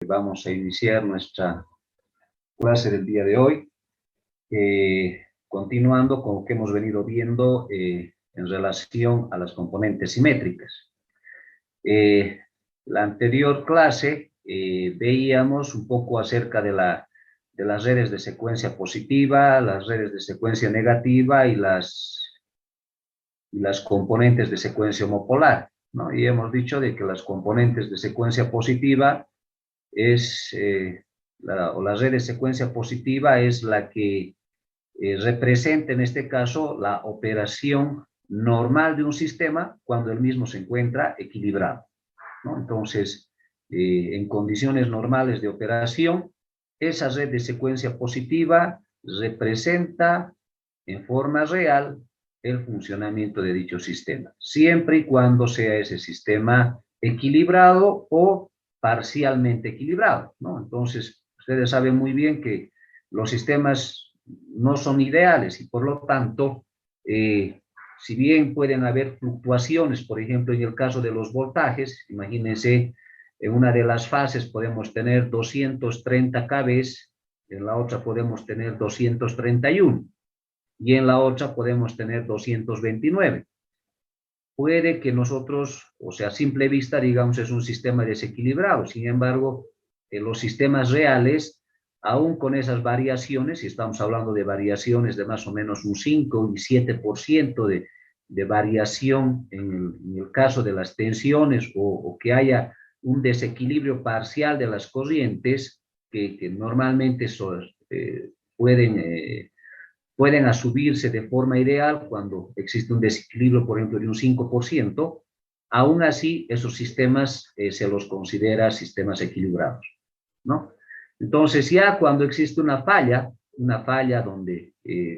Vamos a iniciar nuestra clase del día de hoy, continuando con lo que hemos venido viendo en relación a las componentes simétricas. La anterior clase veíamos un poco acerca de las redes de secuencia positiva, las redes de secuencia negativa y las componentes de secuencia homopolar, ¿no? Y hemos dicho de que las componentes de secuencia positiva la red de secuencia positiva es la que representa en este caso la operación normal de un sistema cuando el mismo se encuentra equilibrado, ¿no? Entonces, en condiciones normales de operación, esa red de secuencia positiva representa en forma real el funcionamiento de dicho sistema, siempre y cuando sea ese sistema equilibrado o parcialmente equilibrado, ¿no? Entonces, ustedes saben muy bien que los sistemas no son ideales y por lo tanto, si bien pueden haber fluctuaciones, por ejemplo, en el caso de los voltajes, imagínense, en una de las fases podemos tener 230 kV, en la otra podemos tener 231 y en la otra podemos tener 229. Puede que nosotros, o sea, a simple vista, digamos, es un sistema desequilibrado. Sin embargo, los sistemas reales, aún con esas variaciones, si estamos hablando de variaciones de más o menos un 5 y 7% de variación en el caso de las tensiones o que haya un desequilibrio parcial de las corrientes, que normalmente pueden asumirse de forma ideal cuando existe un desequilibrio, por ejemplo, de un 5%, aún así esos sistemas se los considera sistemas equilibrados, ¿no? Entonces ya cuando existe una falla donde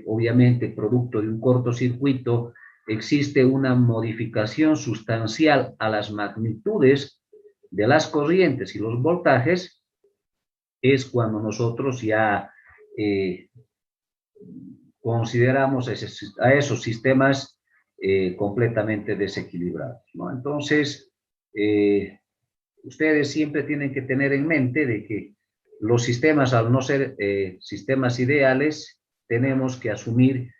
obviamente producto de un cortocircuito existe una modificación sustancial a las magnitudes de las corrientes y los voltajes, es cuando nosotros ya consideramos a esos sistemas completamente desequilibrados, ¿no? Entonces, ustedes siempre tienen que tener en mente de que los sistemas, al no ser sistemas ideales, tenemos que asumir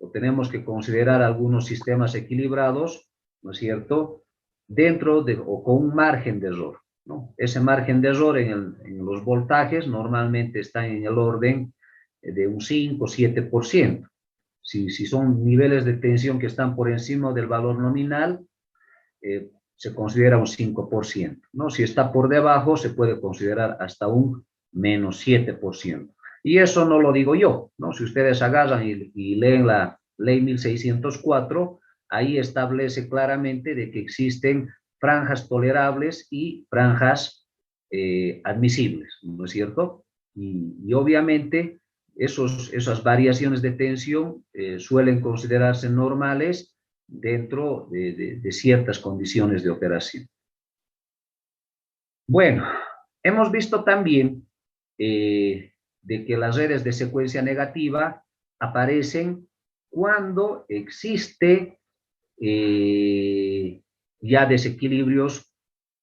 o tenemos que considerar algunos sistemas equilibrados, ¿no es cierto?, dentro de o con un margen de error, ¿no? Ese margen de error en los voltajes normalmente está en el orden de un 5 o 7%. Si son niveles de tensión que están por encima del valor nominal, se considera un 5%, ¿no? Si está por debajo, se puede considerar hasta un menos 7%. Y eso no lo digo yo, ¿no? Si ustedes agarran y leen la ley 1604, ahí establece claramente de que existen franjas tolerables y franjas admisibles, ¿no es cierto? Y obviamente esas variaciones de tensión suelen considerarse normales dentro de ciertas condiciones de operación. Bueno, hemos visto también de que las redes de secuencia negativa aparecen cuando existe ya desequilibrios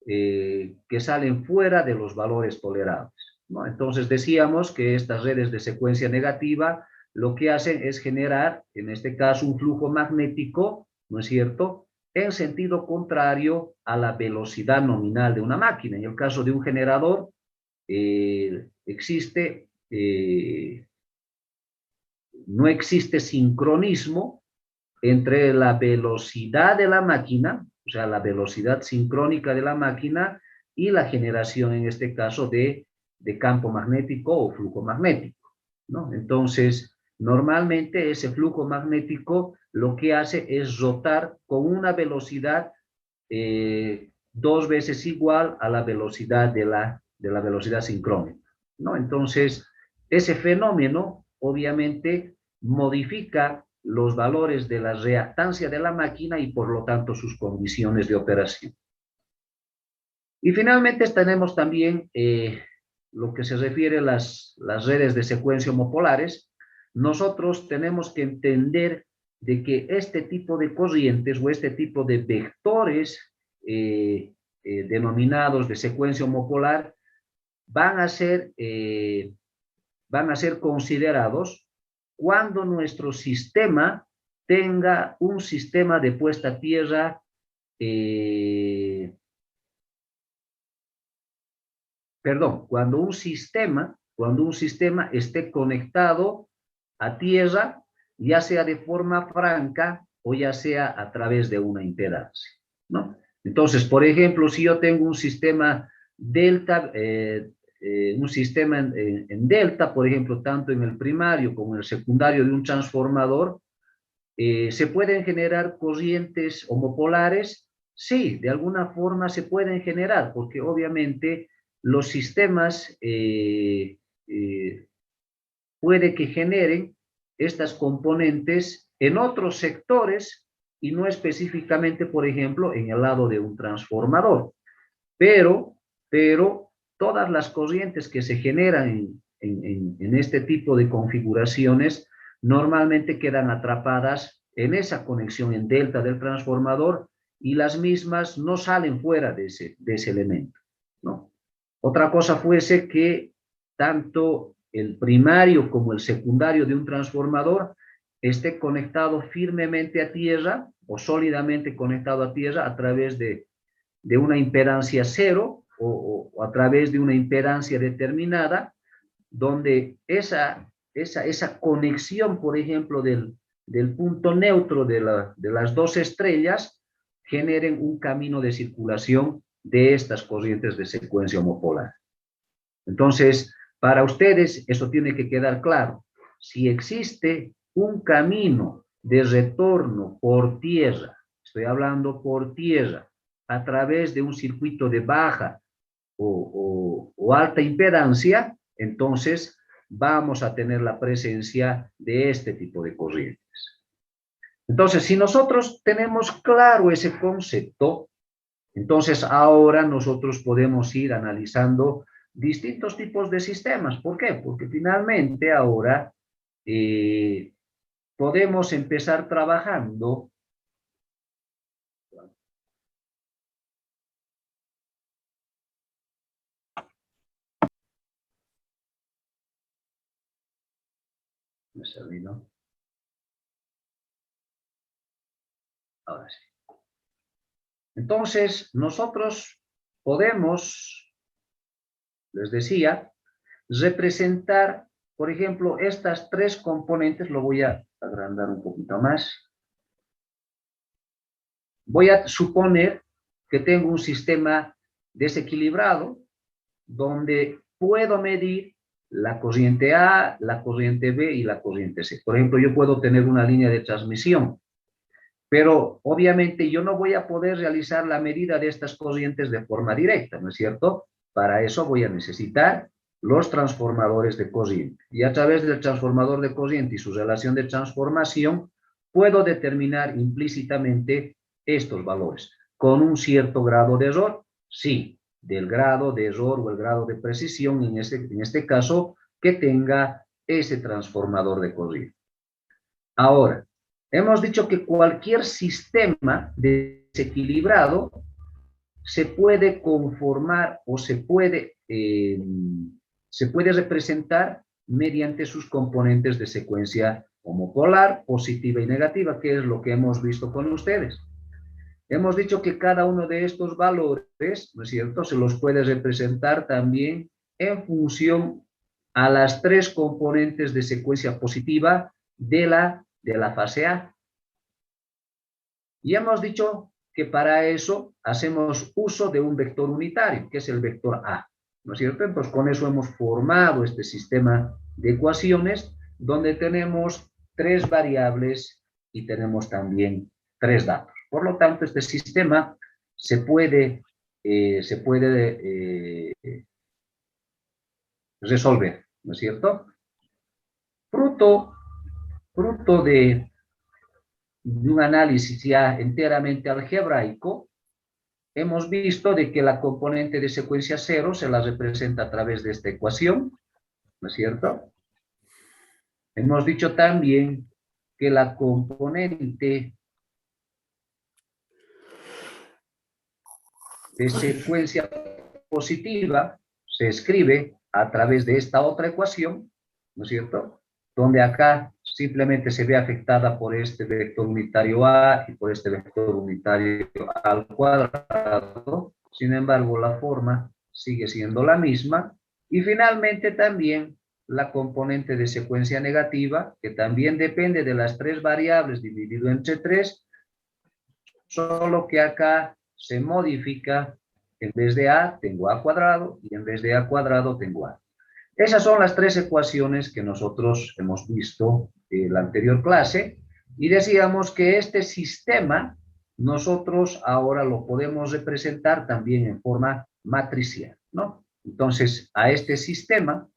que salen fuera de los valores tolerables, ¿no? Entonces decíamos que estas redes de secuencia negativa lo que hacen es generar, en este caso, un flujo magnético, ¿no es cierto?, en sentido contrario a la velocidad nominal de una máquina. En el caso de un generador, no existe sincronismo entre la velocidad de la máquina, o sea, la velocidad sincrónica de la máquina y la generación, en este caso, de campo magnético o flujo magnético, ¿no? Entonces, normalmente ese flujo magnético lo que hace es rotar con una velocidad 2 veces igual a la velocidad de la velocidad sincrónica, ¿no? Entonces, ese fenómeno obviamente modifica los valores de la reactancia de la máquina y por lo tanto sus condiciones de operación. Y finalmente tenemos también lo que se refiere a las redes de secuencia homopolares. Nosotros tenemos que entender de que este tipo de corrientes o este tipo de vectores denominados de secuencia homopolar van a ser considerados cuando nuestro sistema tenga un sistema de puesta a tierra cuando un sistema esté conectado a tierra, ya sea de forma franca o ya sea a través de una impedancia, ¿no? Entonces, por ejemplo, si yo tengo un sistema delta, en delta, por ejemplo, tanto en el primario como en el secundario de un transformador, ¿se pueden generar corrientes homopolares? Sí, de alguna forma se pueden generar, porque obviamente los sistemas puede que generen estas componentes en otros sectores y no específicamente, por ejemplo, en el lado de un transformador. Pero todas las corrientes que se generan en este tipo de configuraciones normalmente quedan atrapadas en esa conexión en delta del transformador y las mismas no salen fuera de ese elemento, ¿no? Otra cosa fuese que tanto el primario como el secundario de un transformador esté conectado firmemente a tierra o sólidamente conectado a tierra a través de una impedancia cero o a través de una impedancia determinada, donde esa conexión, por ejemplo, del punto neutro de las dos estrellas, generen un camino de circulación de estas corrientes de secuencia homopolar. Entonces, para ustedes, eso tiene que quedar claro. Si existe un camino de retorno por tierra, estoy hablando por tierra, a través de un circuito de baja o alta impedancia, entonces vamos a tener la presencia de este tipo de corrientes. Entonces, si nosotros tenemos claro ese concepto, entonces ahora nosotros podemos ir analizando distintos tipos de sistemas. ¿Por qué? Porque finalmente ahora podemos empezar trabajando me salí, ¿no? Ahora sí. Entonces, nosotros podemos, les decía, representar, por ejemplo, estas tres componentes, lo voy a agrandar un poquito más. Voy a suponer que tengo un sistema desequilibrado donde puedo medir la corriente A, la corriente B y la corriente C. Por ejemplo, yo puedo tener una línea de transmisión, pero obviamente yo no voy a poder realizar la medida de estas corrientes de forma directa, ¿no es cierto? Para eso voy a necesitar los transformadores de corriente. Y a través del transformador de corriente y su relación de transformación, puedo determinar implícitamente estos valores. ¿Con un cierto grado de error? Sí, del grado de error o el grado de precisión, en este caso, que tenga ese transformador de corriente. Ahora, hemos dicho que cualquier sistema desequilibrado se puede conformar o se puede representar mediante sus componentes de secuencia homopolar, positiva y negativa, que es lo que hemos visto con ustedes. Hemos dicho que cada uno de estos valores, ¿no es cierto?, se los puede representar también en función a las tres componentes de secuencia positiva de la fase A. Y hemos dicho que para eso hacemos uso de un vector unitario, que es el vector A, ¿no es cierto? Entonces, con eso hemos formado este sistema de ecuaciones donde tenemos tres variables y tenemos también tres datos. Por lo tanto, este sistema se puede resolver, ¿no es cierto? Fruto de un análisis ya enteramente algebraico, hemos visto de que la componente de secuencia cero se la representa a través de esta ecuación, ¿no es cierto? Hemos dicho también que la componente de secuencia positiva se escribe a través de esta otra ecuación, ¿no es cierto? Donde acá simplemente se ve afectada por este vector unitario A y por este vector unitario A al cuadrado. Sin embargo, la forma sigue siendo la misma. Y finalmente también la componente de secuencia negativa, que también depende de las tres variables dividido entre 3, solo que acá se modifica, en vez de A tengo A cuadrado y en vez de A cuadrado tengo A. Esas son las tres ecuaciones que nosotros hemos visto en la anterior clase y decíamos que este sistema nosotros ahora lo podemos representar también en forma matricial, ¿no? Entonces, a este sistema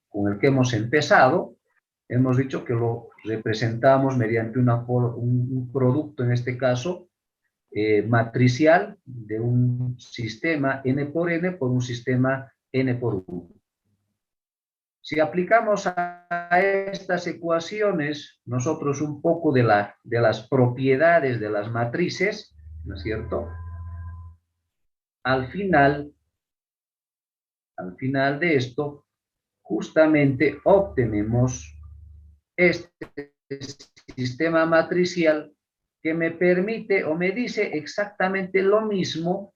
con el que hemos empezado, hemos dicho que lo representamos mediante un producto, en este caso, matricial de un sistema n por n por un sistema n por 1. Si aplicamos a estas ecuaciones, nosotros un poco de las propiedades de las matrices, ¿no es cierto? Al final de esto, justamente obtenemos este sistema matricial que me permite o me dice exactamente lo mismo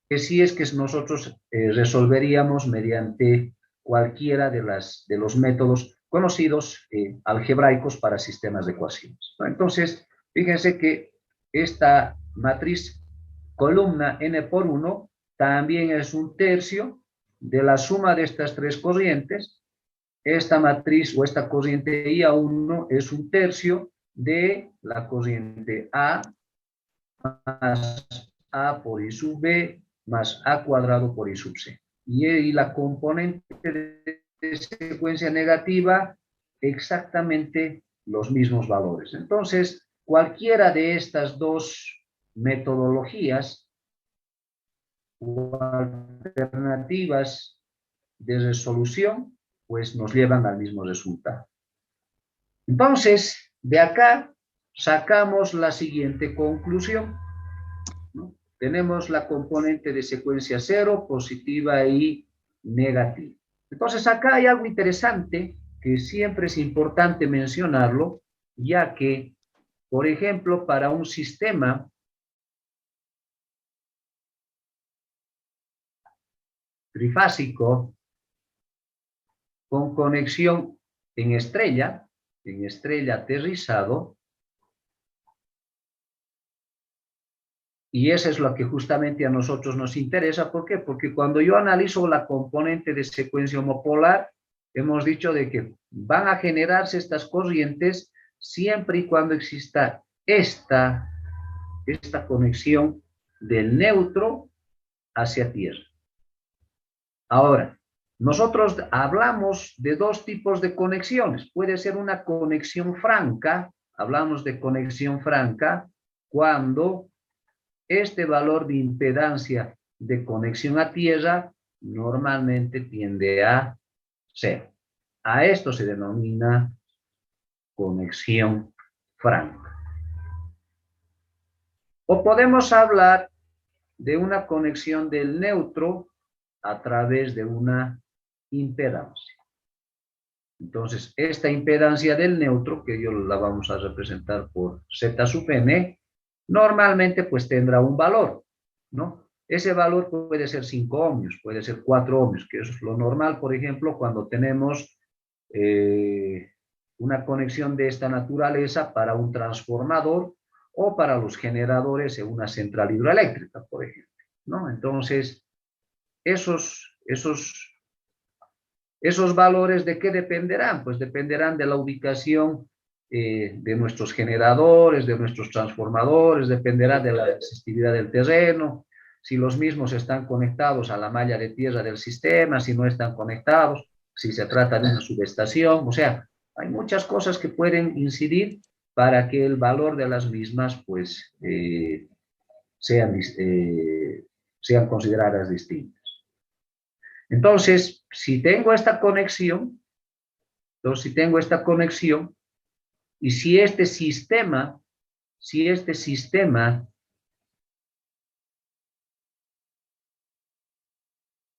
que si es que nosotros resolveríamos mediante cualquiera de los métodos conocidos algebraicos para sistemas de ecuaciones, ¿no? Entonces, fíjense que esta matriz columna n por 1 también es un tercio de la suma de estas tres corrientes. Esta matriz o esta corriente IA1 es un tercio de la corriente A más A por I sub B más A cuadrado por I sub C. Y la componente de secuencia negativa, exactamente los mismos valores. Entonces, cualquiera de estas dos metodologías o alternativas de resolución, pues nos llevan al mismo resultado. Entonces, de acá sacamos la siguiente conclusión, ¿no? Tenemos la componente de secuencia 0, positiva y negativa. Entonces, acá hay algo interesante que siempre es importante mencionarlo, ya que, por ejemplo, para un sistema trifásico con conexión en estrella aterrizado, y eso es lo que justamente a nosotros nos interesa. ¿Por qué? Porque cuando yo analizo la componente de secuencia homopolar, hemos dicho de que van a generarse estas corrientes siempre y cuando exista esta conexión del neutro hacia tierra. Ahora, nosotros hablamos de dos tipos de conexiones. Puede ser una conexión franca, hablamos de conexión franca, cuando este valor de impedancia de conexión a tierra normalmente tiende a 0. A esto se denomina conexión franca. O podemos hablar de una conexión del neutro a través de una impedancia. Entonces, esta impedancia del neutro, que yo la vamos a representar por Z sub n, normalmente pues tendrá un valor, ¿no? Ese valor puede ser 5 ohmios, puede ser 4 ohmios, que eso es lo normal, por ejemplo, cuando tenemos una conexión de esta naturaleza para un transformador o para los generadores en una central hidroeléctrica, por ejemplo, ¿no? Entonces, esos valores, ¿de qué dependerán? Pues dependerán de la ubicación de nuestros generadores, de nuestros transformadores, dependerá de la resistividad del terreno, si los mismos están conectados a la malla de tierra del sistema, si no están conectados, si se trata de una subestación. O sea, hay muchas cosas que pueden incidir para que el valor de las mismas pues sean consideradas distintas. Entonces, si tengo esta conexión, y si este sistema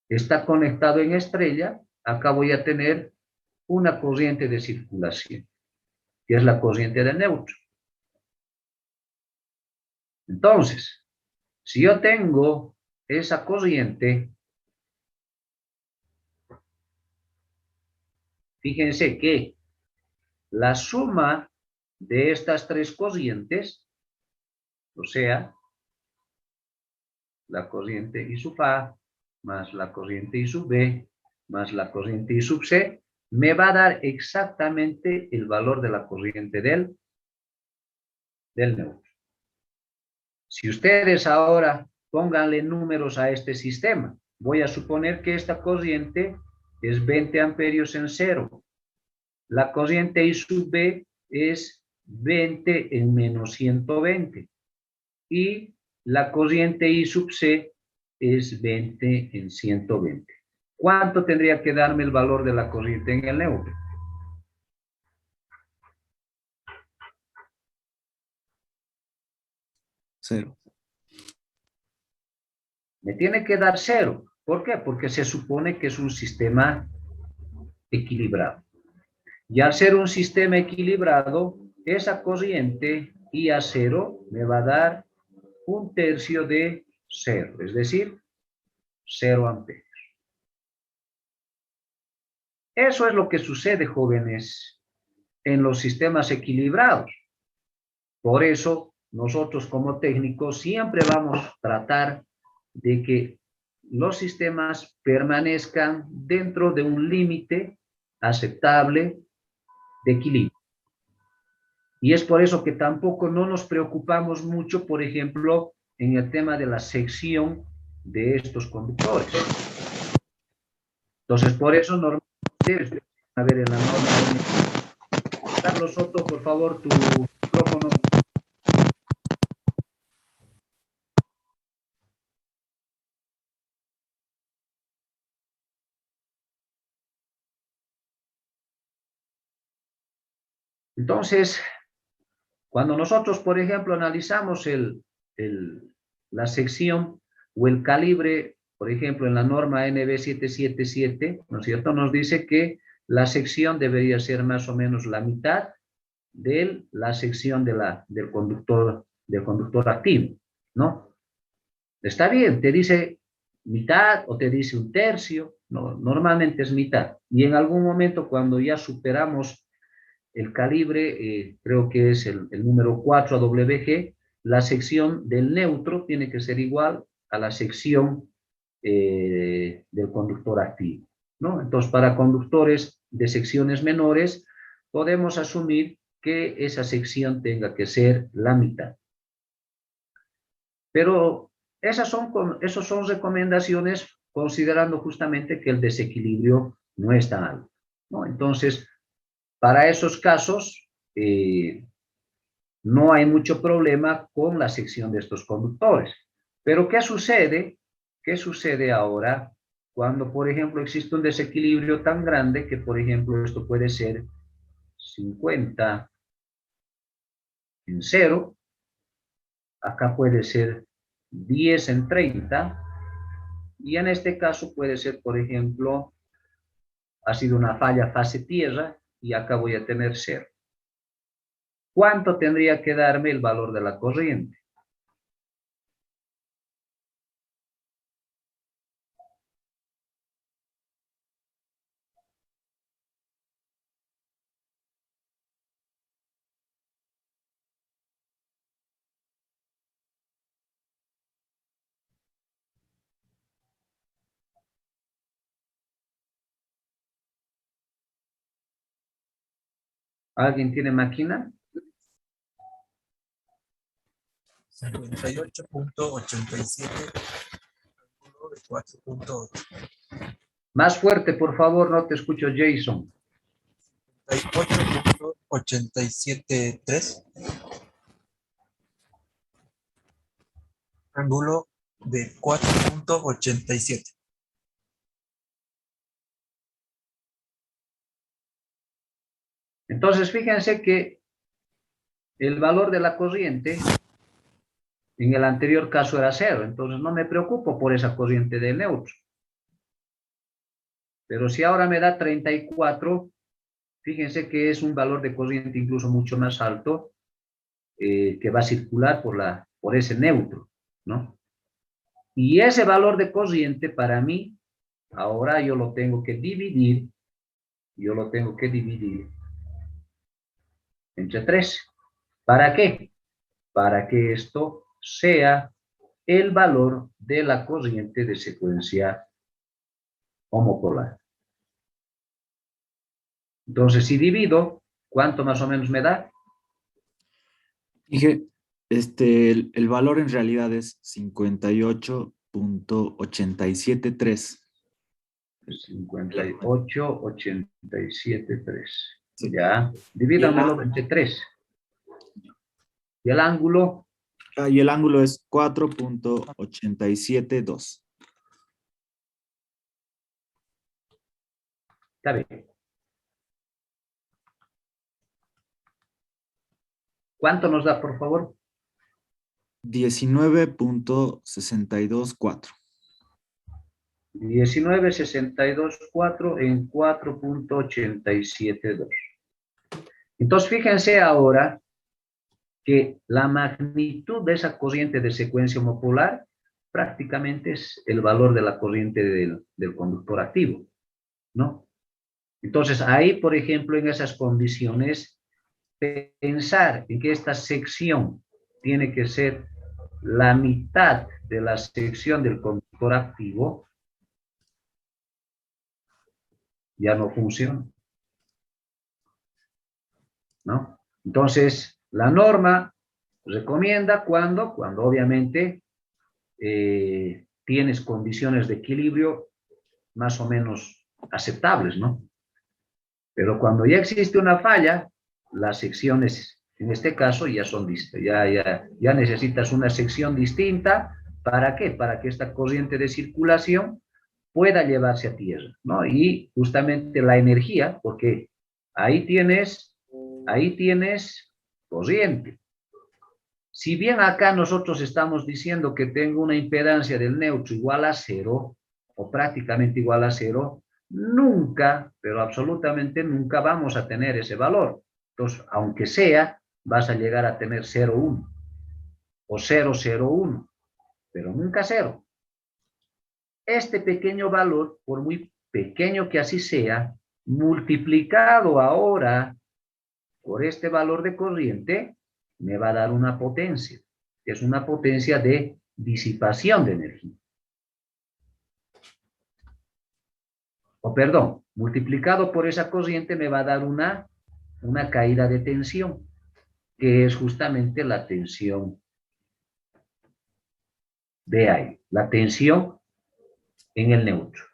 está conectado en estrella, acá voy a tener una corriente de circulación, que es la corriente de neutro. Entonces, si yo tengo esa corriente, fíjense que la suma de estas tres corrientes, o sea, la corriente I sub A, más la corriente I sub B, más la corriente I sub C, me va a dar exactamente el valor de la corriente del neutro. Si ustedes ahora pónganle números a este sistema, voy a suponer que esta corriente es 20 amperios en cero. La corriente I sub B es 20 en menos 120. Y la corriente I sub C es 20 en 120. ¿Cuánto tendría que darme el valor de la corriente en el neutro? Cero. Me tiene que dar cero. ¿Por qué? Porque se supone que es un sistema equilibrado. Y al ser un sistema equilibrado, esa corriente I a cero me va a dar 1/3 de cero, es decir, 0 amperios. Eso es lo que sucede, jóvenes, en los sistemas equilibrados. Por eso, nosotros como técnicos siempre vamos a tratar de que los sistemas permanezcan dentro de un límite aceptable de equilibrio. Y es por eso que tampoco no nos preocupamos mucho, por ejemplo, en el tema de la sección de estos conductores. Entonces, por eso normalmente, ustedes van a ver en la norma. Carlos Soto, por favor, tu micrófono. Entonces, cuando nosotros, por ejemplo, analizamos la sección o el calibre, por ejemplo, en la norma NB777, ¿no es cierto? Nos dice que la sección debería ser más o menos la mitad de la sección del conductor activo, ¿no? Está bien, te dice mitad o te dice 1/3, no, normalmente es mitad. Y en algún momento, cuando ya superamos el calibre, creo que es el número 4 a WG, la sección del neutro tiene que ser igual a la sección del conductor activo, ¿no? Entonces, para conductores de secciones menores, podemos asumir que esa sección tenga que ser la mitad. Pero esas son recomendaciones considerando justamente que el desequilibrio no es tan alto, ¿no? Entonces, para esos casos, no hay mucho problema con la sección de estos conductores. Pero ¿qué sucede? ¿Qué sucede ahora cuando, por ejemplo, existe un desequilibrio tan grande que, por ejemplo, esto puede ser 50 en 0, acá puede ser 10 en 30, y en este caso puede ser, por ejemplo, ha sido una falla fase tierra, y acá voy a tener 0. ¿Cuánto tendría que darme el valor de la corriente? ¿Alguien tiene máquina? 58.87 de 4.8. Más fuerte, por favor, no te escucho, Jason. 58.873 ángulo de 4.87. Entonces, fíjense que el valor de la corriente en el anterior caso era 0, entonces no me preocupo por esa corriente de neutro. Pero si ahora me da 34, fíjense que es un valor de corriente incluso mucho más alto que va a circular por ese neutro, ¿no? Y ese valor de corriente para mí, ahora yo lo tengo que dividir entre 3. ¿Para qué? Para que esto sea el valor de la corriente de secuencia homopolar. Entonces, si divido, ¿cuánto más o menos me da? Dije, el valor en realidad es 58.873. 58,87,3. Sí. Ya, Y divídamelo entre 3. Y el ángulo, y el ángulo es 4.872. está bien. ¿Cuánto nos da, por favor? 19.624. 19,62,4 en 4,872. Entonces, fíjense ahora que la magnitud de esa corriente de secuencia homopolar prácticamente es el valor de la corriente del conductor activo, ¿no? Entonces, ahí, por ejemplo, en esas condiciones, pensar en que esta sección tiene que ser la mitad de la sección del conductor activo, ya no funciona, ¿no? Entonces, la norma recomienda cuando obviamente tienes condiciones de equilibrio más o menos aceptables, ¿no? Pero cuando ya existe una falla, las secciones, en este caso, ya son ya necesitas una sección distinta. ¿Para qué? Para que esta corriente de circulación pueda llevarse a tierra, ¿no? Y justamente la energía, porque ahí tienes corriente. Si bien acá nosotros estamos diciendo que tengo una impedancia del neutro igual a 0, o prácticamente igual a 0, nunca, pero absolutamente nunca vamos a tener ese valor. Entonces, aunque sea, vas a llegar a tener 0,1 o 0,01, pero nunca 0. Este pequeño valor, por muy pequeño que así sea, multiplicado ahora por este valor de corriente, me va a dar una potencia, que es una potencia de disipación de energía. O perdón, multiplicado por esa corriente me va a dar una caída de tensión, que es justamente la tensión de aire, la tensión en el neutro.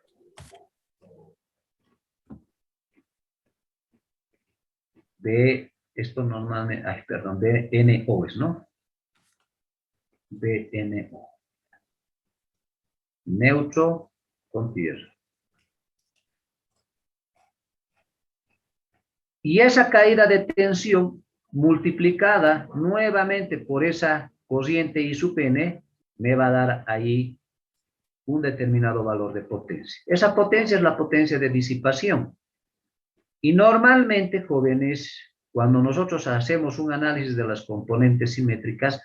De esto normalmente, de NO es, ¿no? De NO. Neutro con tierra. Y esa caída de tensión multiplicada nuevamente por esa corriente I sub n me va a dar ahí un determinado valor de potencia. Esa potencia es la potencia de disipación. Y normalmente, jóvenes, cuando nosotros hacemos un análisis de las componentes simétricas,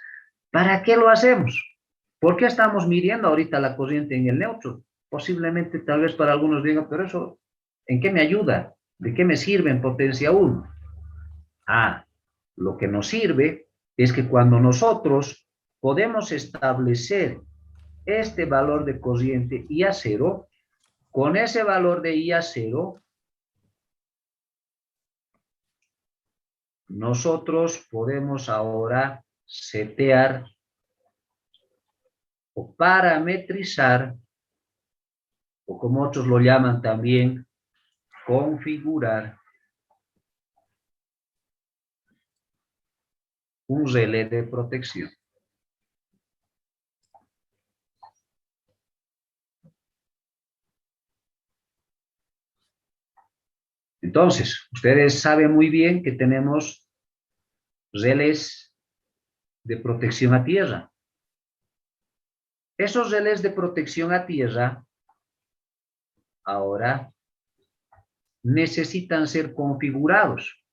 ¿para qué lo hacemos? ¿Por qué estamos midiendo ahorita la corriente en el neutro? Posiblemente, tal vez para algunos digan, pero eso, ¿en qué me ayuda? ¿De qué me sirve en potencia 1? Lo que nos sirve es que cuando nosotros podemos establecer este valor de corriente I a 0, con ese valor de I a 0, nosotros podemos ahora setear o parametrizar, o como otros lo llaman también, configurar un relé de protección. Entonces, ustedes saben muy bien que tenemos relés de protección a tierra. Esos relés de protección a tierra, ahora necesitan ser configurados.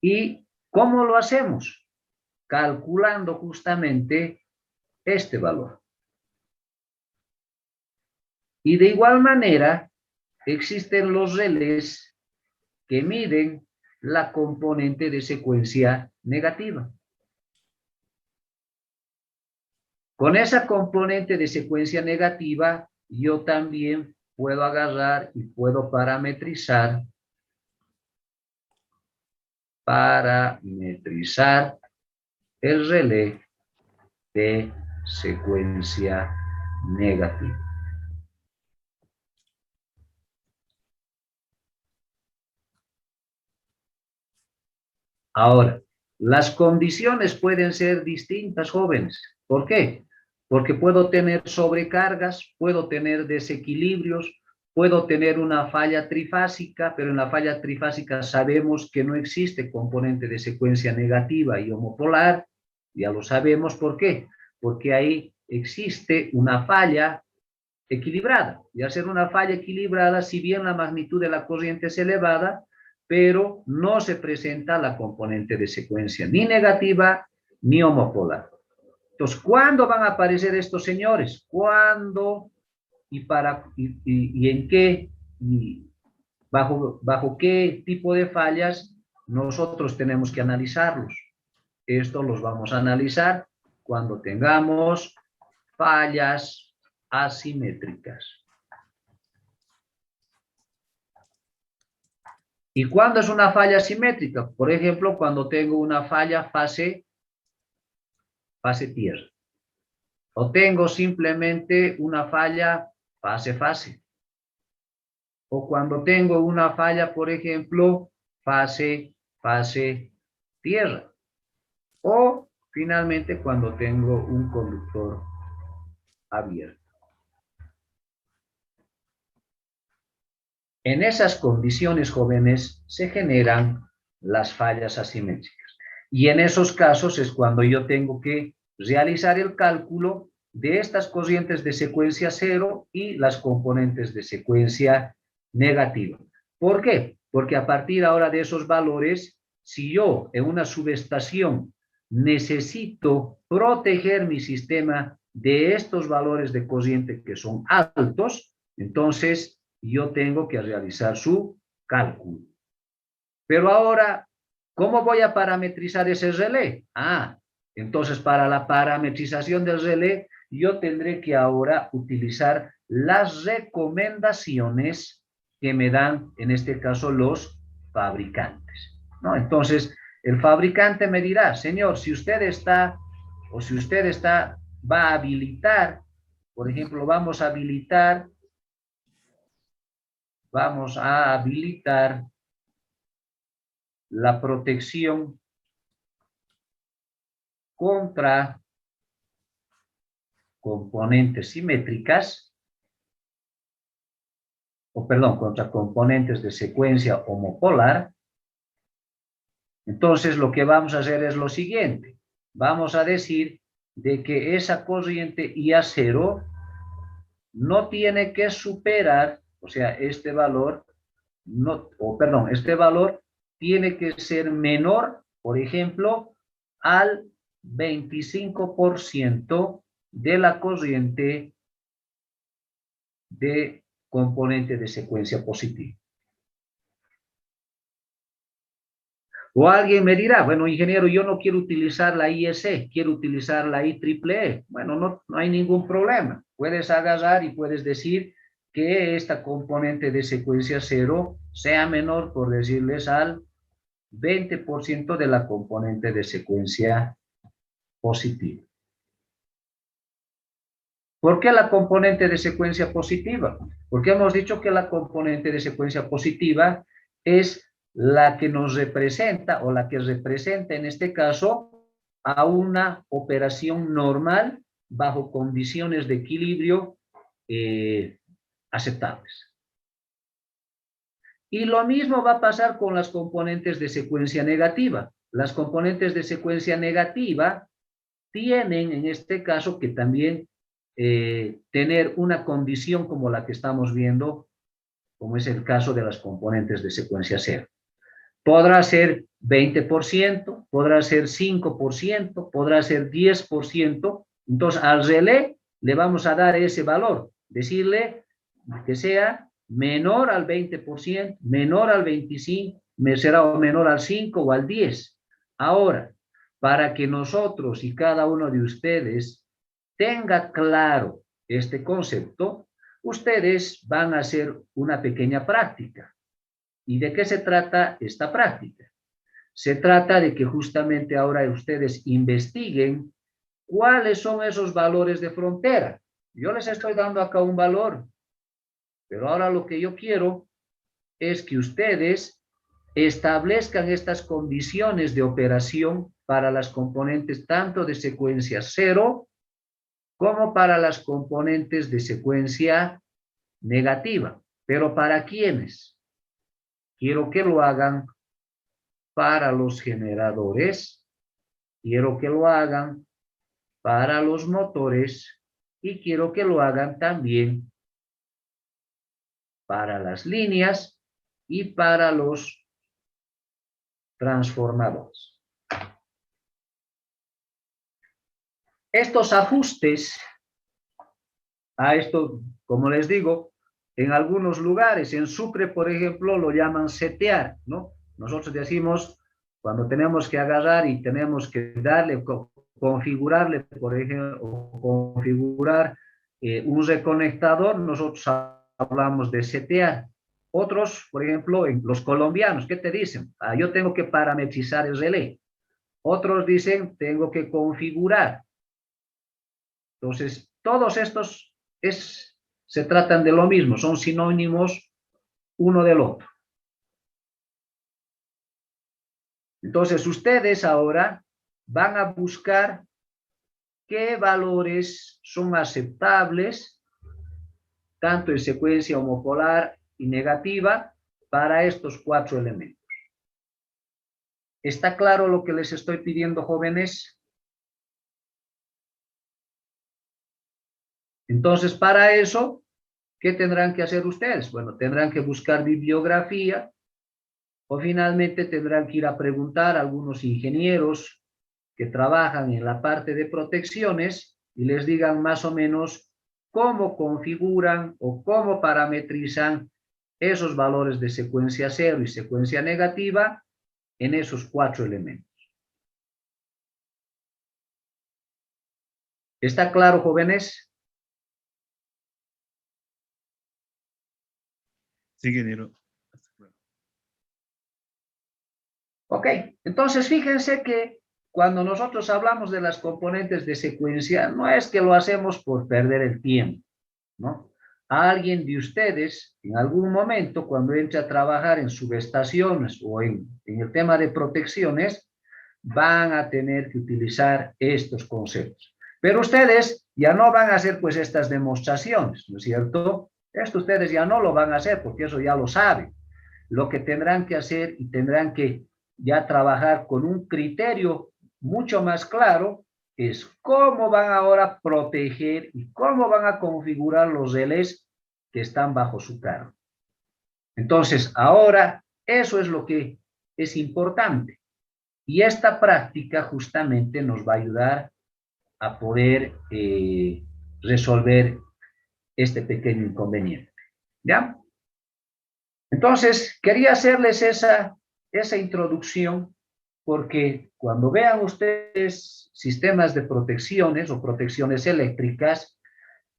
¿Y cómo lo hacemos? Calculando justamente este valor. Y de igual manera, existen los relés que miden la componente de secuencia negativa. Con esa componente de secuencia negativa, yo también puedo agarrar y puedo parametrizar el relé de secuencia negativa. Ahora, las condiciones pueden ser distintas, jóvenes. ¿Por qué? Porque puedo tener sobrecargas, puedo tener desequilibrios, puedo tener una falla trifásica, pero en la falla trifásica sabemos que no existe componente de secuencia negativa y homopolar. Ya lo sabemos. ¿Por qué? Porque ahí existe una falla equilibrada. Y al ser una falla equilibrada, si bien la magnitud de la corriente es elevada, pero no se presenta la componente de secuencia ni negativa ni homopolar. Entonces, ¿cuándo van a aparecer estos señores? ¿Cuándo y en qué y bajo qué tipo de fallas nosotros tenemos que analizarlos? Esto los vamos a analizar cuando tengamos fallas asimétricas. ¿Y cuándo es una falla asimétrica? Por ejemplo, cuando tengo una falla fase tierra. O tengo simplemente una falla fase. O cuando tengo una falla, por ejemplo, fase tierra. O finalmente cuando tengo un conductor abierto. En esas condiciones, jóvenes, se generan las fallas asimétricas. Y en esos casos es cuando yo tengo que realizar el cálculo de estas corrientes de secuencia cero y las componentes de secuencia negativa. ¿Por qué? Porque a partir ahora de esos valores, si yo en una subestación necesito proteger mi sistema de estos valores de corriente que son altos, entonces yo tengo que realizar su cálculo. Pero ahora, ¿cómo voy a parametrizar ese relé? Entonces para la parametrización del relé, yo tendré que ahora utilizar las recomendaciones que me dan, en este caso, los fabricantes, ¿no? Entonces, el fabricante me dirá, señor, si usted va a habilitar, por ejemplo, vamos a habilitar la protección contra componentes simétricas, contra componentes de secuencia homopolar. Entonces, lo que vamos a hacer es lo siguiente. Vamos a decir de que esa corriente IA0 no tiene que superar, o sea, este valor tiene que ser menor, por ejemplo, al 25% de la corriente de componente de secuencia positiva. O alguien me dirá, bueno, ingeniero, yo no quiero utilizar la IEC, quiero utilizar la IEEE. Bueno, no hay ningún problema. Puedes agarrar y puedes decir que esta componente de secuencia cero sea menor, por decirles, al 20% de la componente de secuencia positiva. ¿Por qué la componente de secuencia positiva? Porque hemos dicho que la componente de secuencia positiva es la que nos representa, o la que representa en este caso, a una operación normal bajo condiciones de equilibrio aceptables. Y lo mismo va a pasar con las componentes de secuencia negativa. Las componentes de secuencia negativa tienen, en este caso, que también tener una condición como la que estamos viendo como es el caso de las componentes de secuencia cero. Podrá ser 20%, podrá ser 5%, podrá ser 10%. Entonces, al relé le vamos a dar ese valor, decirle que sea menor al 20%, menor al 25%, será menor al 5 o al 10. Ahora, para que nosotros y cada uno de ustedes tenga claro este concepto, ustedes van a hacer una pequeña práctica. ¿Y de qué se trata esta práctica? Se trata de que justamente ahora ustedes investiguen cuáles son esos valores de frontera. Yo les estoy dando acá un valor, pero ahora lo que yo quiero es que ustedes establezcan estas condiciones de operación para las componentes tanto de secuencia cero como para las componentes de secuencia negativa. ¿Pero para quiénes? Quiero que lo hagan para los generadores, quiero que lo hagan para los motores y quiero que lo hagan también para las líneas y para los transformadores. Estos ajustes a esto, como les digo, en algunos lugares, en Sucre, por ejemplo, lo llaman setear, ¿no? Nosotros decimos, cuando tenemos que agarrar y tenemos que darle, configurarle, por ejemplo, configurar un reconectador, nosotros hablamos de setear. Otros, por ejemplo, en los colombianos, ¿qué te dicen? Ah, yo tengo que parametrizar el relé. Otros dicen, tengo que configurar. Entonces, todos estos se tratan de lo mismo, son sinónimos uno del otro. Entonces, ustedes ahora van a buscar qué valores son aceptables, tanto en secuencia homopolar y negativa, para estos 4 elementos. ¿Está claro lo que les estoy pidiendo, jóvenes? Entonces, para eso, ¿qué tendrán que hacer ustedes? Bueno, tendrán que buscar bibliografía o finalmente tendrán que ir a preguntar a algunos ingenieros que trabajan en la parte de protecciones y les digan más o menos cómo configuran o cómo parametrizan esos valores de secuencia cero y secuencia negativa en esos 4 elementos. ¿Está claro, jóvenes? Sí, ingeniero. Ok, entonces fíjense que cuando nosotros hablamos de las componentes de secuencia, no es que lo hacemos por perder el tiempo, ¿no? A alguien de ustedes, en algún momento, cuando entre a trabajar en subestaciones o en el tema de protecciones, van a tener que utilizar estos conceptos. Pero ustedes ya no van a hacer pues estas demostraciones, ¿no es cierto? Esto ustedes ya no lo van a hacer porque eso ya lo saben. Lo que tendrán que hacer y tendrán que ya trabajar con un criterio mucho más claro es cómo van ahora a proteger y cómo van a configurar los relés que están bajo su cargo. Entonces, ahora eso es lo que es importante. Y esta práctica justamente nos va a ayudar a poder resolver este pequeño inconveniente. ¿Ya? Entonces, quería hacerles esa introducción porque cuando vean ustedes sistemas de protecciones o protecciones eléctricas,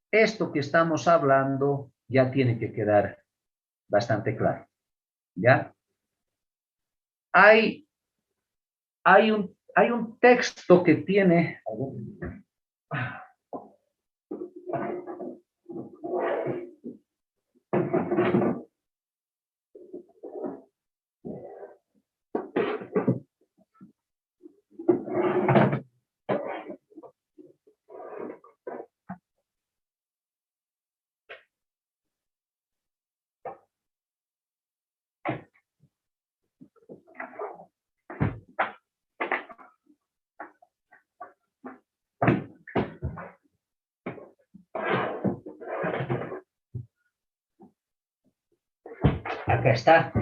esto que estamos hablando ya tiene que quedar bastante claro. ¿Ya? Hay un texto que tiene... Acá está.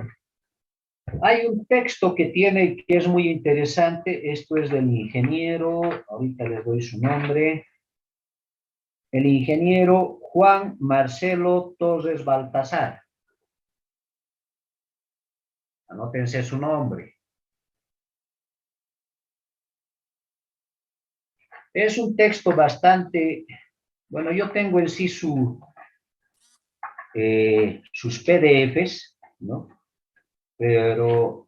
Hay un texto que es muy interesante. Esto es del ingeniero, ahorita les doy su nombre. El ingeniero Juan Marcelo Torres Baltasar. Anótense su nombre. Es un texto bastante, bueno, yo tengo en sí sus PDFs, ¿no? Pero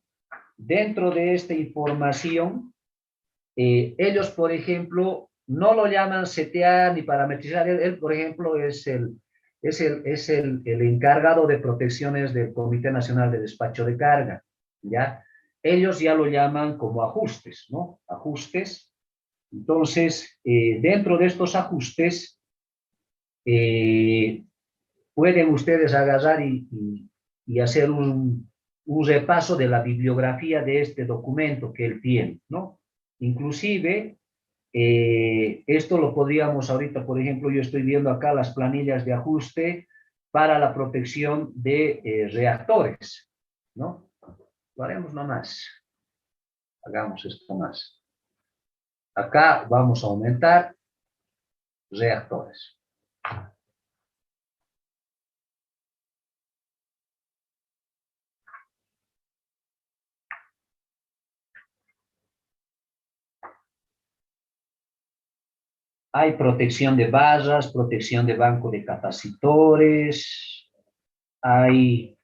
dentro de esta información, ellos, por ejemplo, no lo llaman CTA ni parametrizar. Él, por ejemplo, es el encargado de protecciones del Comité Nacional de Despacho de Carga, ¿ya? Ellos ya lo llaman como ajustes, ¿no? Ajustes. Entonces, dentro de estos ajustes, eh, pueden ustedes agarrar y hacer un repaso de la bibliografía de este documento que él tiene, ¿no? Inclusive, esto lo podríamos ahorita, por ejemplo, yo estoy viendo acá las planillas de ajuste para la protección de reactores, ¿no? Lo haremos nomás. Hagamos esto más. Acá vamos a aumentar reactores. Hay protección de barras, protección de banco de capacitores, hay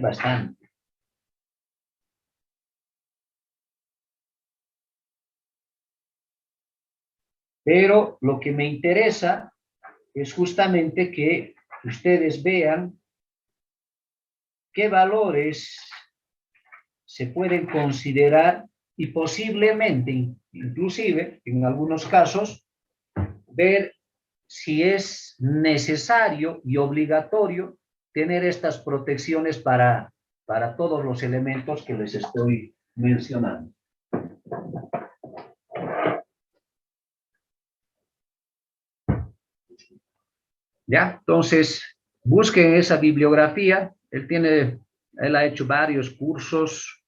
bastante. Pero lo que me interesa es justamente que ustedes vean qué valores se pueden considerar y posiblemente, inclusive, en algunos casos, ver si es necesario y obligatorio tener estas protecciones para todos los elementos que les estoy mencionando. ¿Ya? Entonces, busquen esa bibliografía. Él ha hecho varios cursos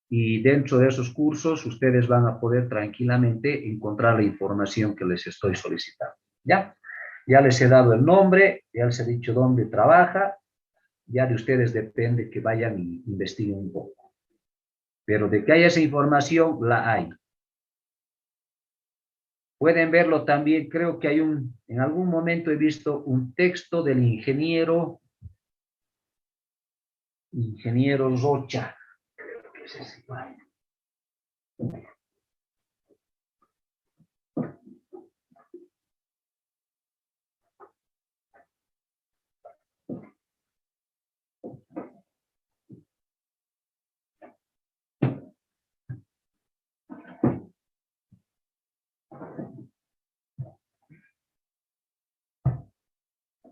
y dentro de esos cursos ustedes van a poder tranquilamente encontrar la información que les estoy solicitando. ¿Ya? Ya les he dado el nombre, ya les he dicho dónde trabaja, ya de ustedes depende que vayan y investiguen un poco. Pero de que haya esa información, la hay. Pueden verlo también, creo que en algún momento he visto un texto del ingeniero Rocha. Creo que es ese.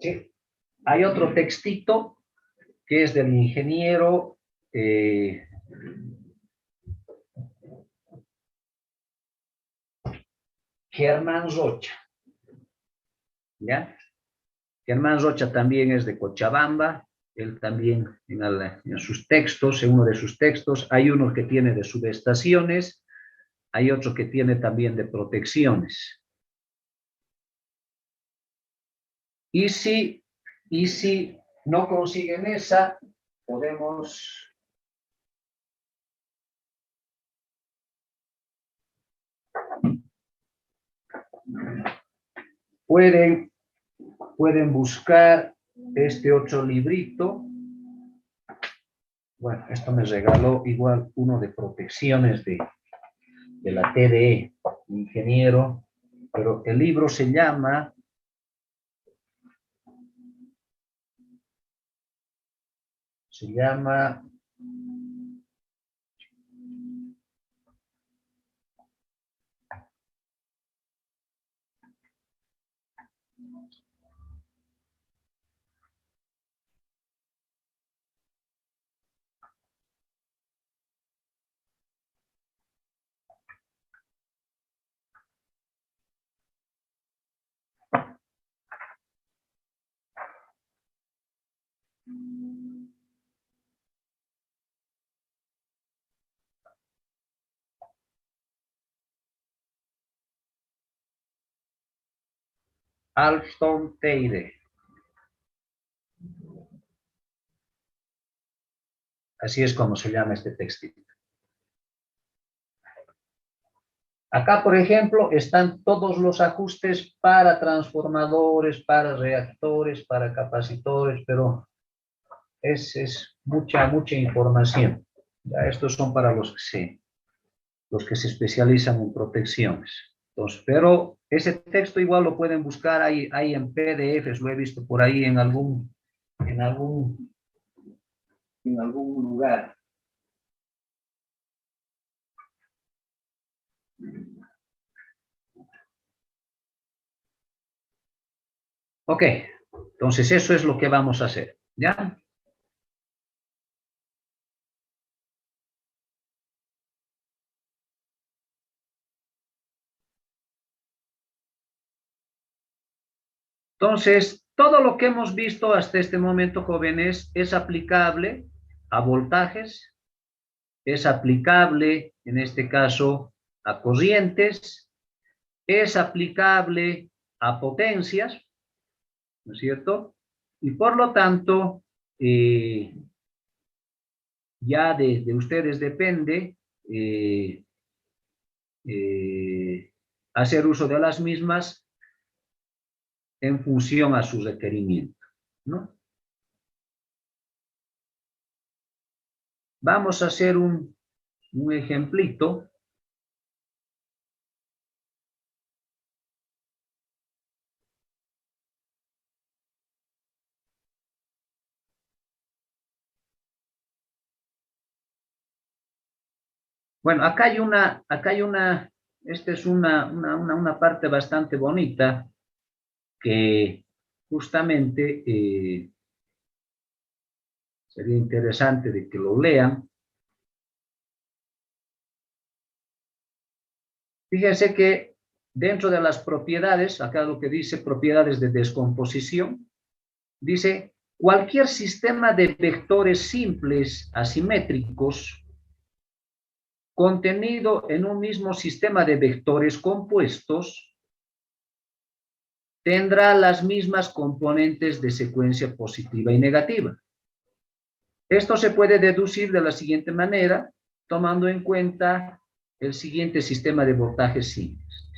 Sí. Hay otro textito que es del ingeniero Germán Rocha. ¿Ya? Germán Rocha también es de Cochabamba. Él también en sus textos, en uno de sus textos, hay uno que tiene de subestaciones, hay otro que tiene también de protecciones. Y si no consiguen esa, podemos pueden buscar este otro librito. Bueno, esto me regaló igual uno de protecciones de la TDE, ingeniero, pero el libro se llama Alstom Teide. Así es como se llama este textito. Acá, por ejemplo, están todos los ajustes para transformadores, para reactores, para capacitores, pero es mucha información. Ya estos son para los que se especializan en protecciones. Entonces, pero ese texto igual lo pueden buscar ahí en PDFs, lo he visto por ahí en algún lugar. Ok, entonces eso es lo que vamos a hacer, ¿ya? Entonces, todo lo que hemos visto hasta este momento, jóvenes, es aplicable a voltajes, es aplicable, en este caso, a corrientes, es aplicable a potencias, ¿no es cierto? Y por lo tanto, ya de ustedes depende hacer uso de las mismas en función a su requerimiento, ¿no? Vamos a hacer un ejemplito. Bueno, acá hay esta es una parte bastante bonita que justamente sería interesante de que lo lean. Fíjense que dentro de las propiedades, acá lo que dice propiedades de descomposición, dice cualquier sistema de vectores simples asimétricos contenido en un mismo sistema de vectores compuestos tendrá las mismas componentes de secuencia positiva y negativa. Esto se puede deducir de la siguiente manera, tomando en cuenta el siguiente sistema de voltajes simples.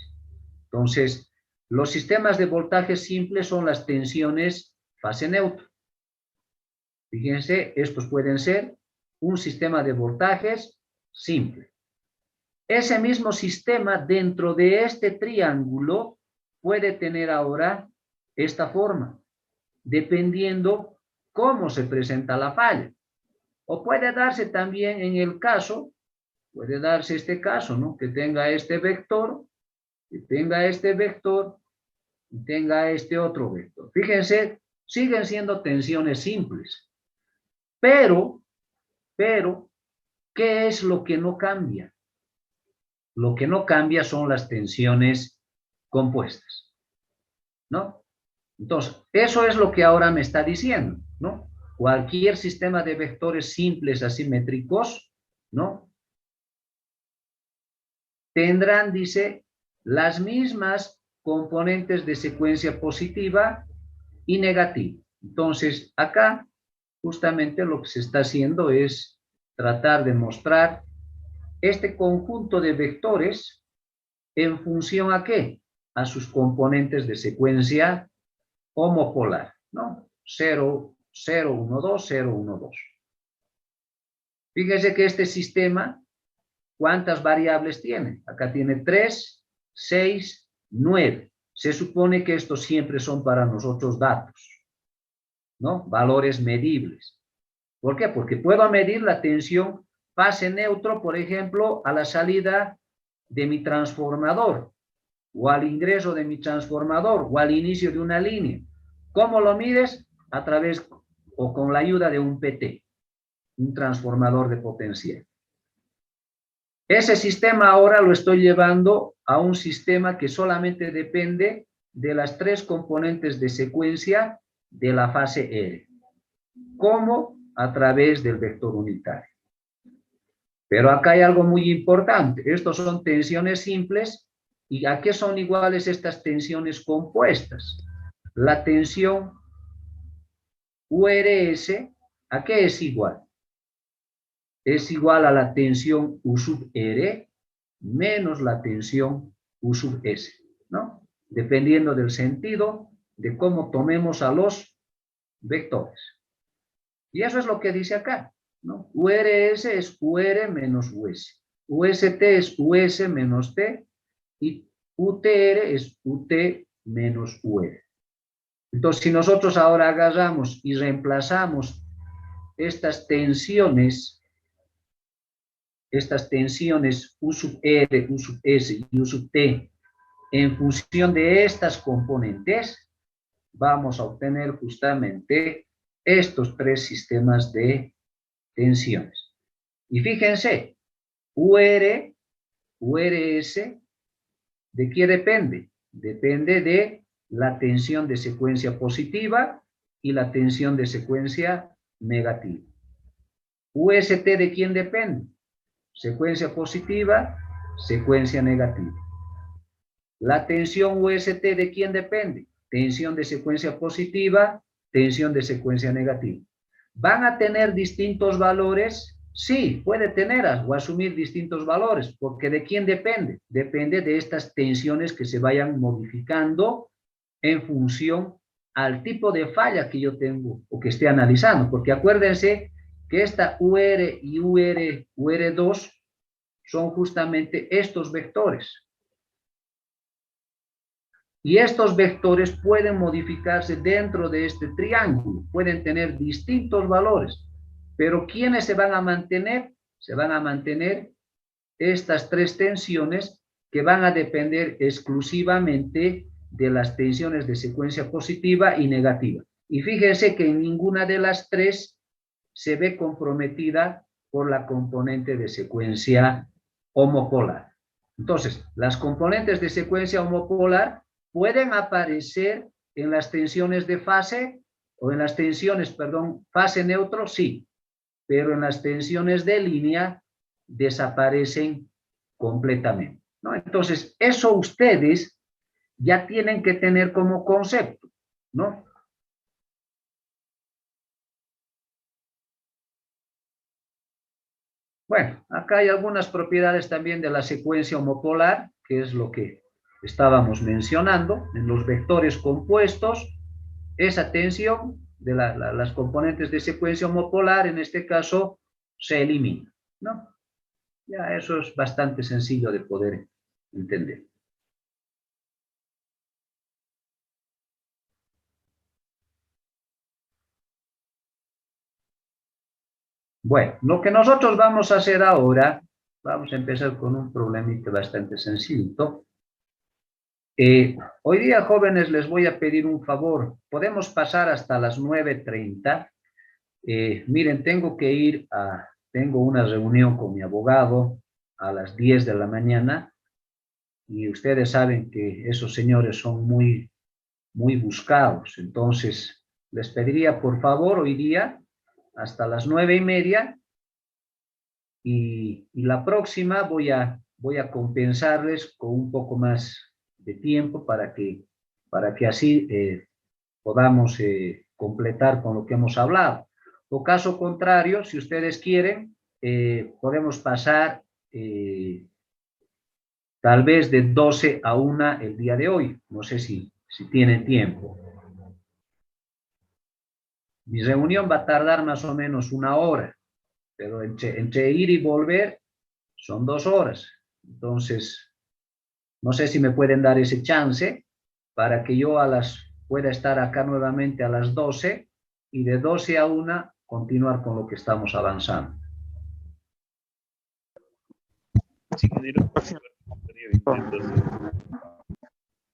Entonces, los sistemas de voltajes simples son las tensiones fase neutra. Fíjense, estos pueden ser un sistema de voltajes simple. Ese mismo sistema dentro de este triángulo puede tener ahora esta forma, dependiendo cómo se presenta la falla. O puede darse también en el caso, puede darse este caso, ¿no? Que tenga este vector, que tenga este vector, y tenga este otro vector. Fíjense, siguen siendo tensiones simples. Pero, ¿qué es lo que no cambia? Lo que no cambia son las tensiones compuestas, ¿no? Entonces, eso es lo que ahora me está diciendo, ¿no? Cualquier sistema de vectores simples asimétricos, ¿no? Tendrán, dice, las mismas componentes de secuencia positiva y negativa. Entonces, acá, justamente lo que se está haciendo es tratar de mostrar este conjunto de vectores en función ¿a qué? A sus componentes de secuencia homopolar, ¿no? 0, 0, 1, 2, 0, 1, 2. Fíjese que este sistema, ¿cuántas variables tiene? Acá tiene 3, 6, 9. Se supone que estos siempre son para nosotros datos, ¿no? Valores medibles. ¿Por qué? Porque puedo medir la tensión fase neutro, por ejemplo, a la salida de mi transformador, o al ingreso de mi transformador, o al inicio de una línea. ¿Cómo lo mides? A través o con la ayuda de un PT, un transformador de potencial. Ese sistema ahora lo estoy llevando a un sistema que solamente depende de las 3 componentes de secuencia de la fase R. ¿Cómo? A través del vector unitario. Pero acá hay algo muy importante. Estos son tensiones simples. ¿Y a qué son iguales estas tensiones compuestas? la tensión URS, ¿a qué es igual? Es igual a la tensión U sub R menos la tensión U sub S, ¿no? Dependiendo del sentido de cómo tomemos a los vectores. Y eso es lo que dice acá, ¿no? URS es UR menos US. UST es US menos T y UTR es UT menos UR. Entonces, si nosotros ahora agarramos y reemplazamos estas tensiones U sub R, U sub S y U sub T en función de estas componentes, vamos a obtener justamente estos tres sistemas de tensiones. Y fíjense, UR, URS, ¿de qué depende? Depende de la tensión de secuencia positiva y la tensión de secuencia negativa. UST, ¿de quién depende? Secuencia positiva, secuencia negativa. La tensión UST, ¿de quién depende? Tensión de secuencia positiva, tensión de secuencia negativa. ¿Van a tener distintos valores? Sí, puede tener o asumir distintos valores, porque ¿de quién depende? Depende de estas tensiones que se vayan modificando en función al tipo de falla que yo tengo o que esté analizando, porque acuérdense que esta UR y UR2 son justamente estos vectores. Y estos vectores pueden modificarse dentro de este triángulo, pueden tener distintos valores, pero ¿quiénes se van a mantener? Se van a mantener estas tres tensiones que van a depender exclusivamente de las tensiones de secuencia positiva y negativa. Y fíjense que en ninguna de las tres se ve comprometida por la componente de secuencia homopolar. Entonces, las componentes de secuencia homopolar pueden aparecer en las tensiones de fase, o en las tensiones, perdón, fase neutro, sí, pero en las tensiones de línea desaparecen completamente, ¿no? Entonces, eso ustedes ya tienen que tener como concepto, ¿no? Bueno, acá hay algunas propiedades también de la secuencia homopolar, que es lo que estábamos mencionando. En los vectores compuestos, esa tensión de las componentes de secuencia homopolar, en este caso, se elimina, ¿no? Ya eso es bastante sencillo de poder entender. Bueno, lo que nosotros vamos a hacer ahora, vamos a empezar con un problemita bastante sencillo. Hoy día, jóvenes, les voy a pedir un favor. Podemos pasar hasta las 9:30. Miren, tengo una reunión con mi abogado a las 10 de la mañana y ustedes saben que esos señores son muy, muy buscados. Entonces, les pediría, por favor, hoy día hasta las 9:30 y la próxima voy a compensarles con un poco más de tiempo para que así podamos completar con lo que hemos hablado. O caso contrario, si ustedes quieren, podemos pasar tal vez de 12 a 1 el día de hoy. No sé si tienen tiempo. Mi reunión va a tardar más o menos 1 hora, pero entre ir y volver son 2 horas. Entonces, no sé si me pueden dar ese chance para que yo pueda estar acá nuevamente a las 12 y de 12 a 1 continuar con lo que estamos avanzando.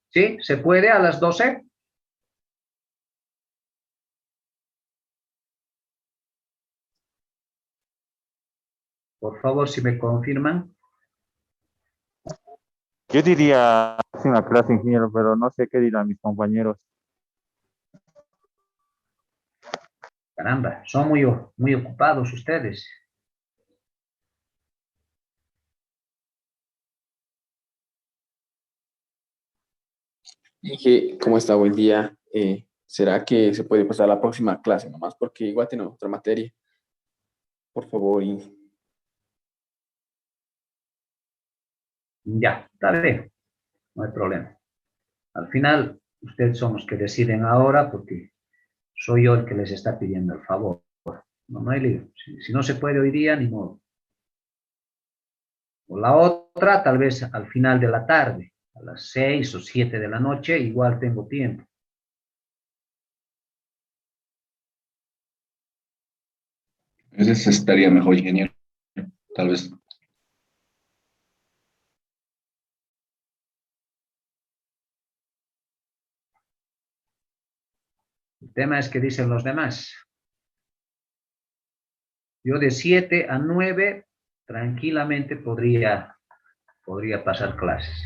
¿Sí? ¿Se puede a las 12? Por favor, si me confirman. Yo diría próxima clase, ingeniero, pero no sé qué dirán mis compañeros. Caramba, son muy, muy ocupados ustedes. Inge, ¿cómo está? Buen día. ¿será que se puede pasar a la próxima clase nomás? Porque igual tenemos otra materia. Por favor, Ya, está bien, no hay problema. Al final, ustedes son los que deciden ahora porque soy yo el que les está pidiendo el favor. No, no hay lío. Si no se puede hoy día, ni modo. O la otra, tal vez al final de la tarde, a las 6 o 7 de la noche, igual tengo tiempo. Ese estaría mejor, ingeniero. Tal vez. El tema es que dicen los demás. Yo de 7 a 9 tranquilamente podría pasar clases.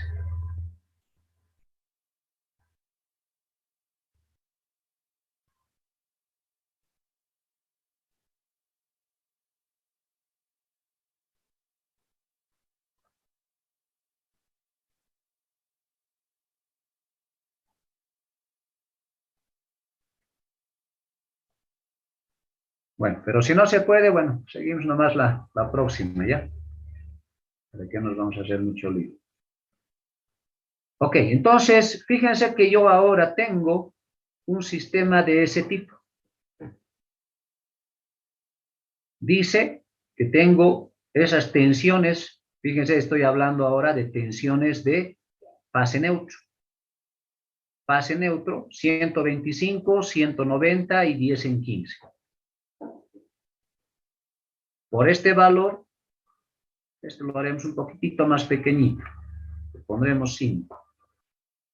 Bueno, pero si no se puede, bueno, seguimos nomás la próxima, ¿ya? ¿Para qué nos vamos a hacer mucho lío? Ok, entonces, fíjense que yo ahora tengo un sistema de ese tipo. Dice que tengo esas tensiones, fíjense, estoy hablando ahora de tensiones de fase neutro. Fase neutro, 125, 190 y 10 en 15. Por este valor, esto lo haremos un poquitito más pequeñito. Le pondremos 5.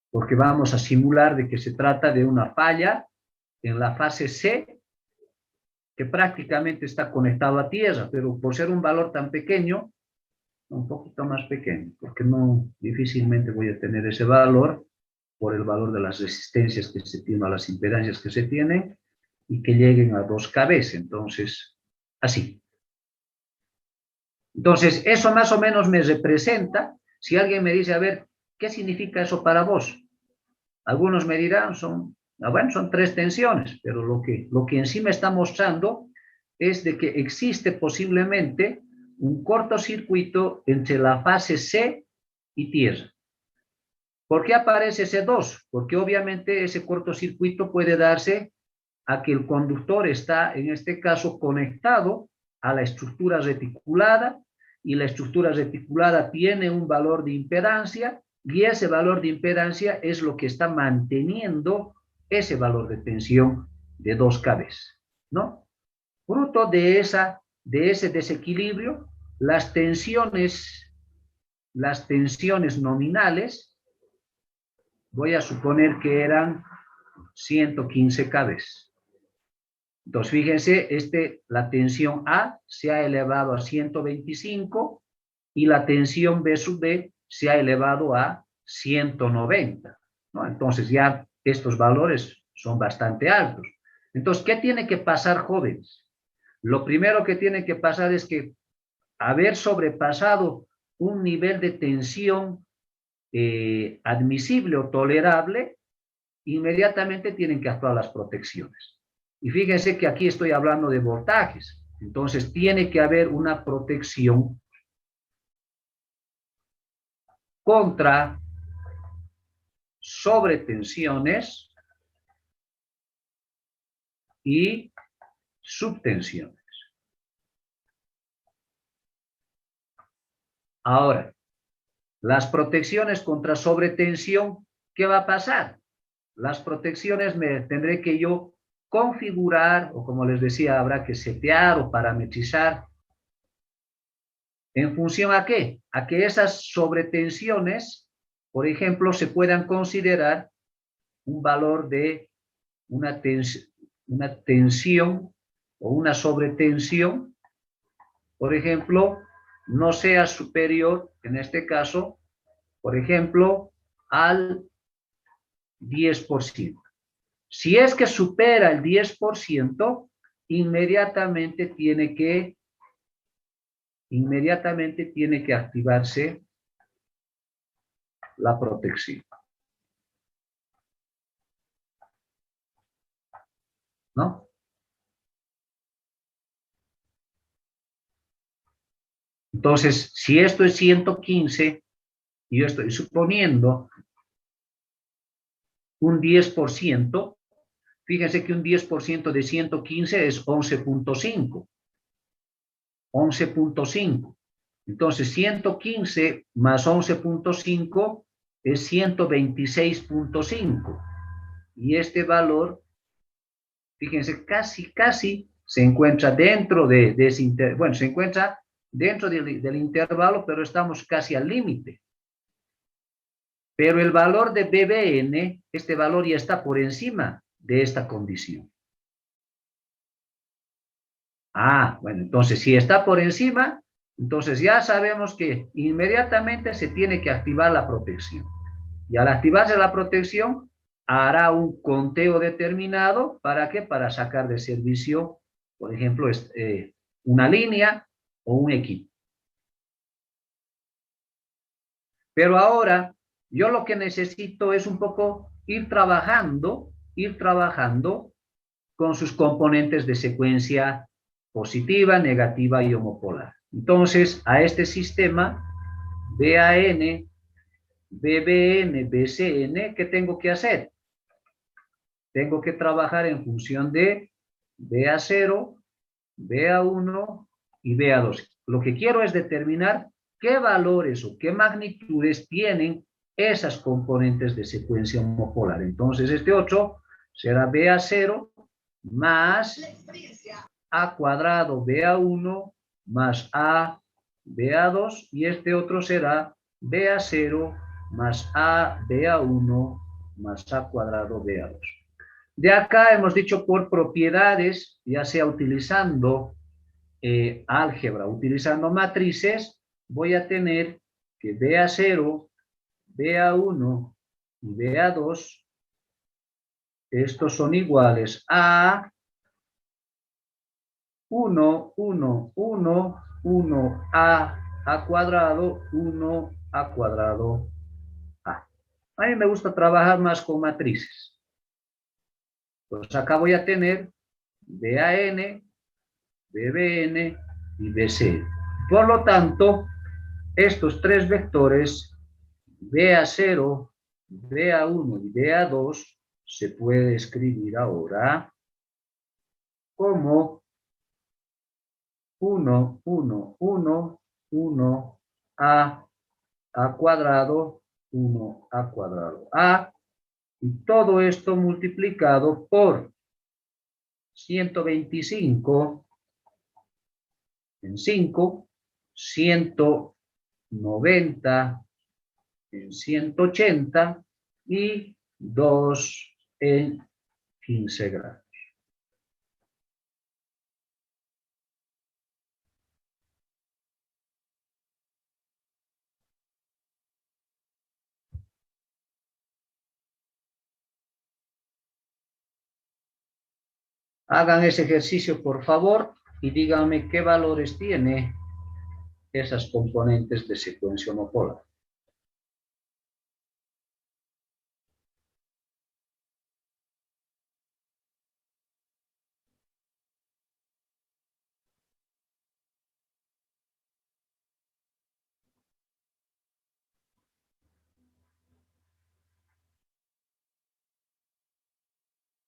Porque vamos a simular de que se trata de una falla en la fase C, que prácticamente está conectado a tierra, pero por ser un valor tan pequeño, un poquito más pequeño, porque no, difícilmente voy a tener ese valor por el valor de las resistencias que se tienen, a las impedancias que se tienen, y que lleguen a 2 kb. Entonces, así. Entonces, eso más o menos me representa. Si alguien me dice, a ver, ¿qué significa eso para vos? Algunos me dirán, bueno, son 3 tensiones, pero lo que en sí me está mostrando es de que existe posiblemente un cortocircuito entre la fase C y tierra. ¿Por qué aparece ese 2? Porque obviamente ese cortocircuito puede darse a que el conductor está, en este caso, conectado a la estructura reticulada, y la estructura reticulada tiene un valor de impedancia, y ese valor de impedancia es lo que está manteniendo ese valor de tensión de 2 kb, ¿no? Fruto de ese desequilibrio, las tensiones nominales, voy a suponer que eran 115 kb. Entonces, fíjense, la tensión A se ha elevado a 125 y la tensión B sub B se ha elevado a 190, ¿no? Entonces, ya estos valores son bastante altos. Entonces, ¿qué tiene que pasar, jóvenes? Lo primero que tiene que pasar es que haber sobrepasado un nivel de tensión admisible o tolerable, inmediatamente tienen que actuar las protecciones. Y fíjense que aquí estoy hablando de voltajes. Entonces, tiene que haber una protección contra sobretensiones y subtensiones. Ahora, las protecciones contra sobretensión, ¿qué va a pasar? Las protecciones me tendré que yo configurar, o como les decía, habrá que setear o parametrizar. ¿En función a qué? A que esas sobretensiones, por ejemplo, se puedan considerar un valor de una tensión o una sobretensión, por ejemplo, no sea superior, en este caso, por ejemplo, al 10%. Si es que supera el 10%, inmediatamente tiene que activarse la protección. ¿no? Entonces, si esto es 115, y yo estoy suponiendo un 10%, fíjense que un 10% de 115 es 11.5. 11.5. Entonces, 115 más 11.5 es 126.5. Y este valor, fíjense, casi se encuentra dentro de ese intervalo. Bueno, se encuentra dentro del intervalo, pero estamos casi al límite. Pero el valor de BBN, este valor ya está por encima de esta condición. Bueno, entonces si está por encima, entonces ya sabemos que inmediatamente se tiene que activar la protección. Y al activarse la protección, hará un conteo determinado. ¿Para qué? Para sacar de servicio, por ejemplo, una línea o un equipo. Pero ahora, yo lo que necesito es un poco ir trabajando con sus componentes de secuencia positiva, negativa y homopolar. Entonces, a este sistema, BAN, BBN, BCN, ¿qué tengo que hacer? Tengo que trabajar en función de BA0, BA1 y BA2. Lo que quiero es determinar qué valores o qué magnitudes tienen esas componentes de secuencia homopolar. Entonces, este 8 será BA0 más A cuadrado BA1 más A BA2, y este otro será BA0 más A BA1 más A cuadrado BA2. De acá hemos dicho por propiedades, ya sea utilizando álgebra, utilizando matrices, voy a tener que BA0, BA1 y BA2, estos son iguales a 1, 1, 1, 1A cuadrado, 1A cuadrado A. A mí me gusta trabajar más con matrices. Pues acá voy a tener BAN, BBN y BC. Por lo tanto, estos tres vectores, BA0, BA1 y BA2, se puede escribir ahora como 1, 1, 1, 1, A cuadrado, 1A cuadrado A, y todo esto multiplicado por 125 en 5, 190 en 180 y 2 en 15 grados. Hagan ese ejercicio, por favor, y díganme qué valores tiene esas componentes de secuencia homopolar.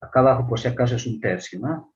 Acá abajo, por si acaso, es un tercio, ¿no?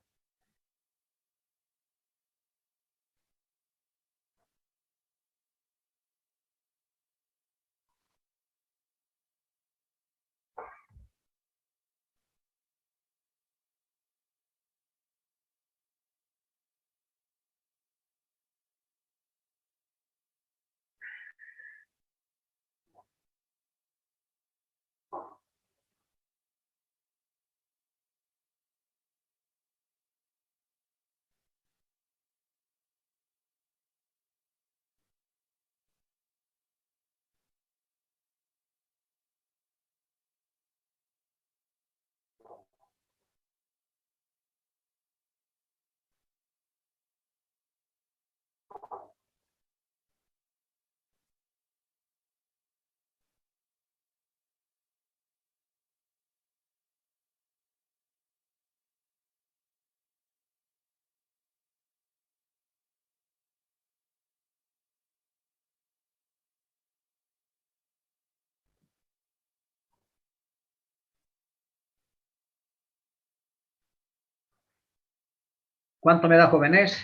¿Cuánto me da, jóvenes?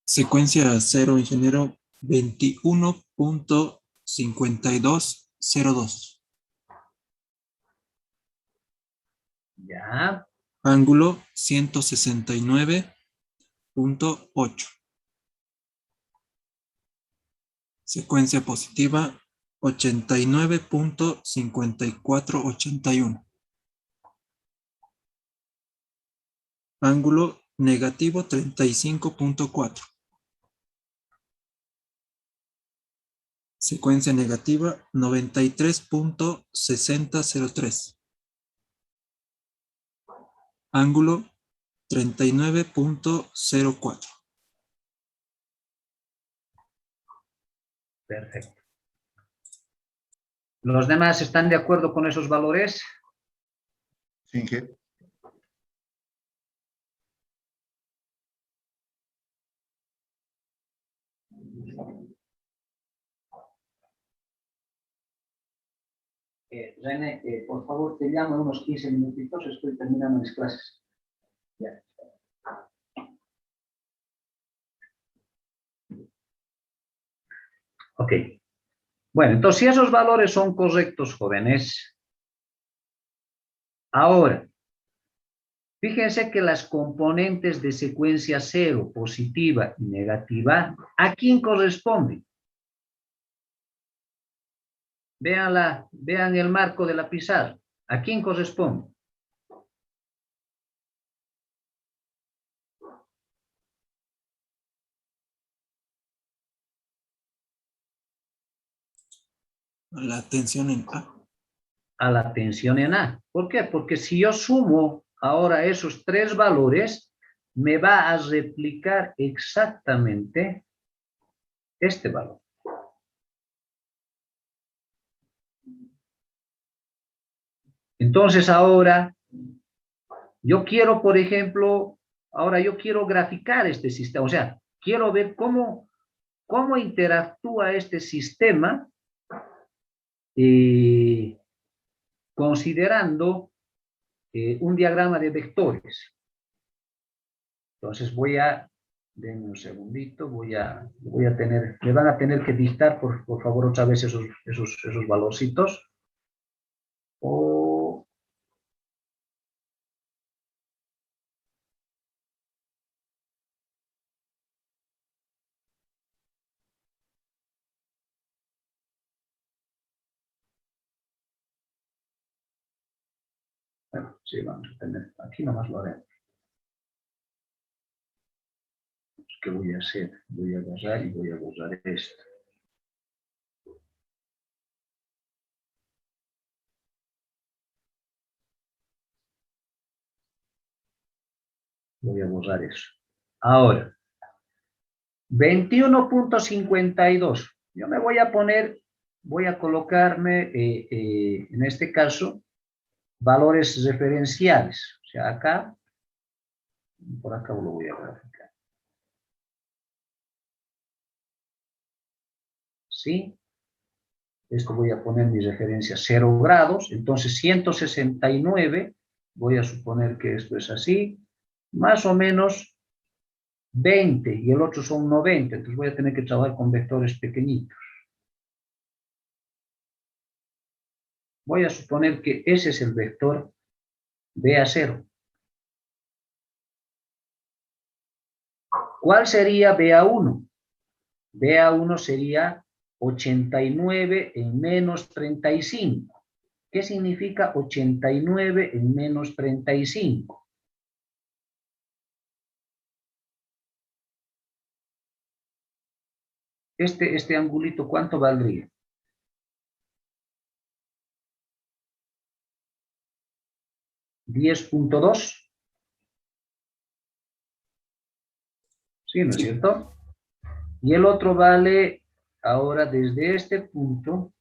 Secuencia 0, ingeniero, 21.5202. Ya. Ángulo 169.8. Secuencia positiva 89.5481. Ángulo negativo 35.4. Secuencia negativa 93.6003. Ángulo 39.04. Perfecto. ¿Los demás están de acuerdo con esos valores? Sí, Inge. René, por favor, te llamo en unos 15 minutitos, estoy terminando mis clases. Ya. Ok. Bueno, entonces, si esos valores son correctos, jóvenes, ahora, fíjense que las componentes de secuencia 0, positiva y negativa, ¿a quién corresponden? Vean el marco de la pizarra. ¿A quién corresponde? La tensión en A. A la tensión en A. ¿Por qué? Porque si yo sumo ahora esos tres valores, me va a replicar exactamente este valor. Entonces ahora, yo quiero, por ejemplo, ahora yo quiero graficar este sistema, o sea, quiero ver cómo interactúa este sistema considerando un diagrama de vectores. Entonces denme un segundito, voy a tener, me van a tener que dictar, por favor, otra vez esos valorcitos. O, bueno, sí, vamos a tener, aquí nomás lo haremos. ¿Qué voy a hacer? Voy a agarrar y voy a borrar esto. Voy a borrar eso. Ahora, 21.52. Yo me voy a poner, voy a colocarme, en este caso, valores referenciales. O sea, acá, por acá lo voy a graficar. ¿Sí? Esto voy a poner mi referencia 0 grados. Entonces, 169, voy a suponer que esto es así. Más o menos 20 y el otro son 90. Entonces voy a tener que trabajar con vectores pequeñitos. Voy a suponer que ese es el vector BA0. ¿Cuál sería BA1? BA1 sería 89 en menos 35. ¿Qué significa 89 en menos 35? Este angulito, ¿cuánto valdría? 10.2. ¿Sí, no es cierto? Y el otro vale, ahora desde este punto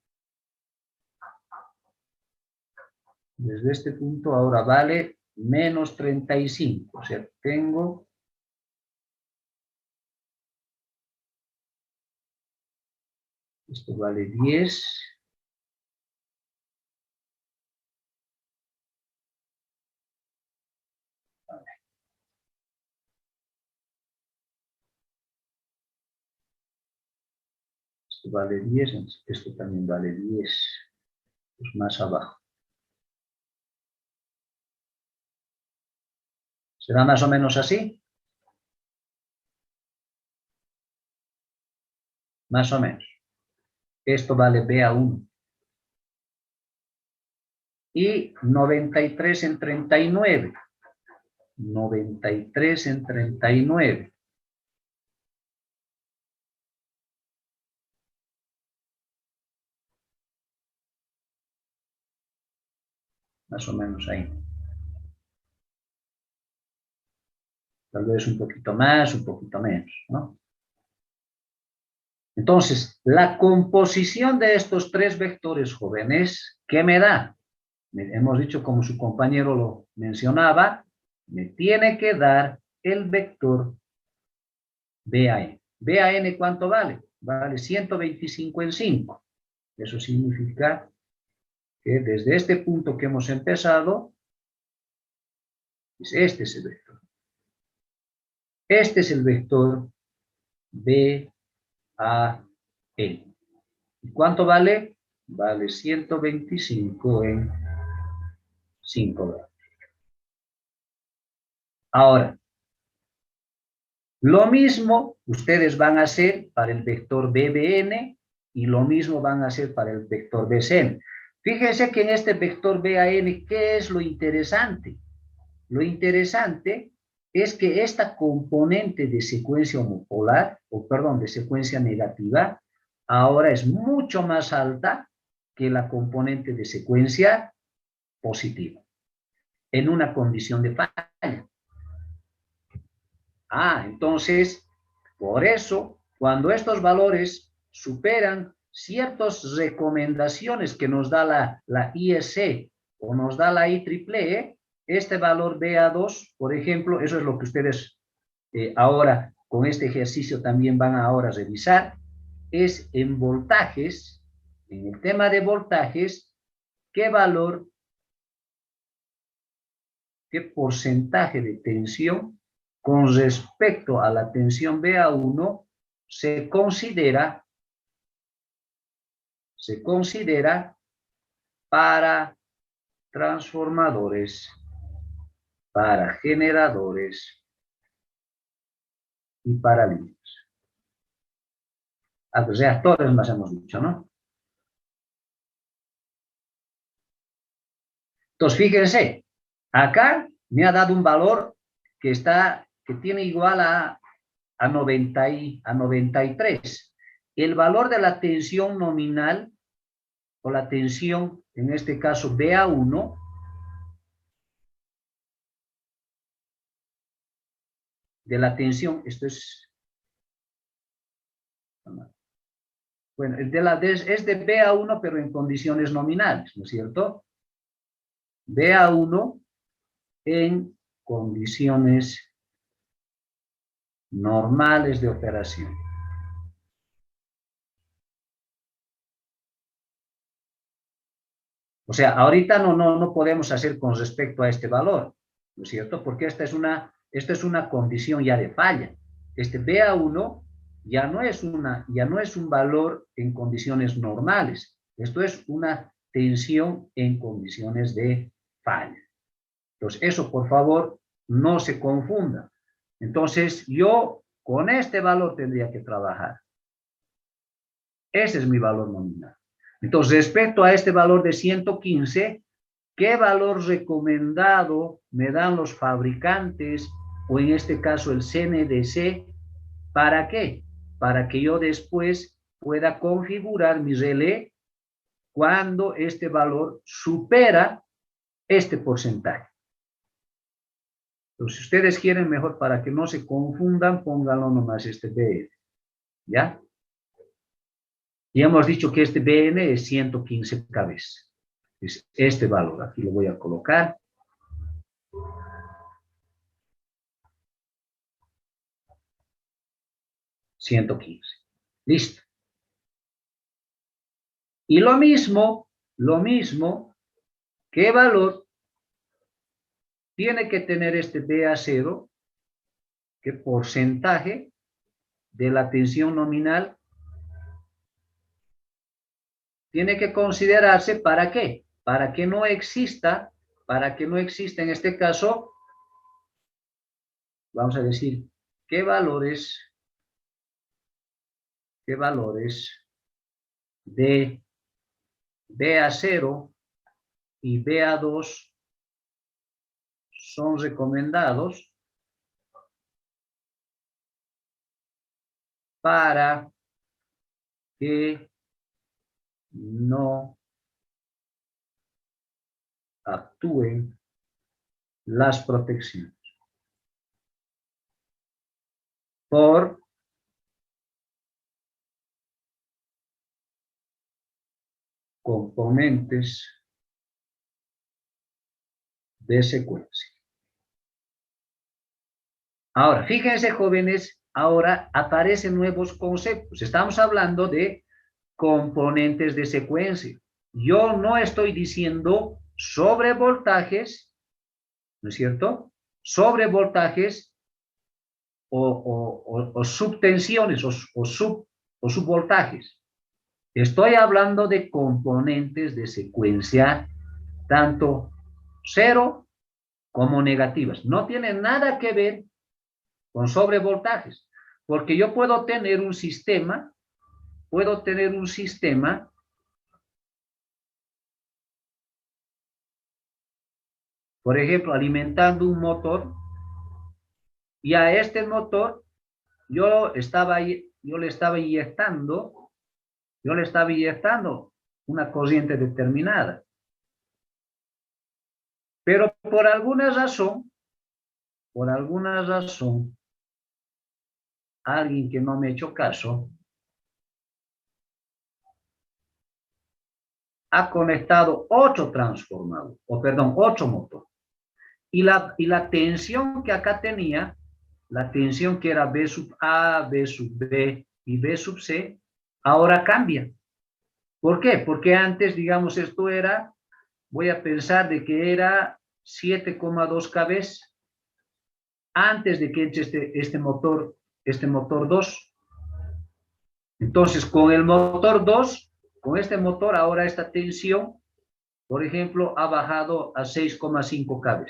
ahora vale menos 35. O sea, tengo esto vale 10 Esto vale 10, esto también vale 10. Pues más abajo. ¿Será más o menos así? Más o menos. Esto vale BA1. Y 93 en 39. 93 en 39. Más o menos ahí. Tal vez un poquito más, un poquito menos, ¿no? Entonces, la composición de estos tres vectores jóvenes, ¿qué me da? Hemos dicho, como su compañero lo mencionaba, me tiene que dar el vector BAN. ¿BAN cuánto vale? Vale 125 en 5. Eso significa que desde este punto que hemos empezado, pues este es el vector. Este es el vector BAN. ¿Y cuánto vale? Vale 125 en 5. Ahora, lo mismo ustedes van a hacer para el vector BBN y lo mismo van a hacer para el vector BCN. Fíjense que en este vector BAN, ¿qué es lo interesante? Lo interesante es que esta componente de secuencia homopolar, o perdón, de secuencia negativa, ahora es mucho más alta que la componente de secuencia positiva, en una condición de falla. Entonces, por eso, cuando estos valores superan ciertas recomendaciones que nos da la IEC o nos da la IEEE, este valor BA2, por ejemplo, eso es lo que ustedes ahora con este ejercicio también van a ahora revisar, es en voltajes, en el tema de voltajes, qué valor, qué porcentaje de tensión con respecto a la tensión BA1 se considera para transformadores, para generadores y para líneas. Reactores más hemos dicho, ¿no? Entonces, fíjense, acá me ha dado un valor que tiene igual a 93. El valor de la tensión nominal, o la tensión, en este caso BA1, de la tensión, esto es, bueno, es de BA1, pero en condiciones nominales, ¿no es cierto? BA1 en condiciones normales de operación. O sea, ahorita no podemos hacer con respecto a este valor, ¿no es cierto? Porque esta es una condición ya de falla. Este BA1 ya no es un valor en condiciones normales. Esto es una tensión en condiciones de falla. Entonces, eso, por favor, no se confunda. Entonces, yo con este valor tendría que trabajar. Ese es mi valor nominal. Entonces, respecto a este valor de 115, ¿qué valor recomendado me dan los fabricantes, o en este caso el CNDC? ¿Para qué? Para que yo después pueda configurar mi relé cuando este valor supera este porcentaje. Entonces, si ustedes quieren, mejor para que no se confundan, pónganlo nomás este BN, ¿ya? Y hemos dicho que este BN es 115 kb. Es este valor, aquí lo voy a colocar. $115. Listo. Y lo mismo, ¿qué valor tiene que tener este BA0? ¿Qué porcentaje de la tensión nominal tiene que considerarse ¿para qué? Para que no exista en este caso, vamos a decir, qué valores de BA0 y BA2 son recomendados para que no actúen las protecciones por componentes de secuencia. Ahora, fíjense, jóvenes, ahora aparecen nuevos conceptos. Estamos hablando de componentes de secuencia. Yo no estoy diciendo sobrevoltajes, ¿no es cierto? Sobrevoltajes o subtensiones o subvoltajes. Estoy hablando de componentes de secuencia, tanto cero como negativas. No tienen nada que ver con sobrevoltajes, porque yo puedo tener un sistema, por ejemplo, alimentando un motor, y a este motor yo le estaba inyectando una corriente determinada. Pero por alguna razón, alguien que no me ha hecho caso, ha conectado otro transformador, otro motor. Y la tensión que acá tenía, la tensión que era B sub A, B sub B y B sub C, ahora cambia. ¿Por qué? Porque antes, digamos, esto era, voy a pensar de que era 7,2 kV antes de que entre este motor 2. Entonces, con el motor 2, con este motor, ahora esta tensión, por ejemplo, ha bajado a 6,5 kV.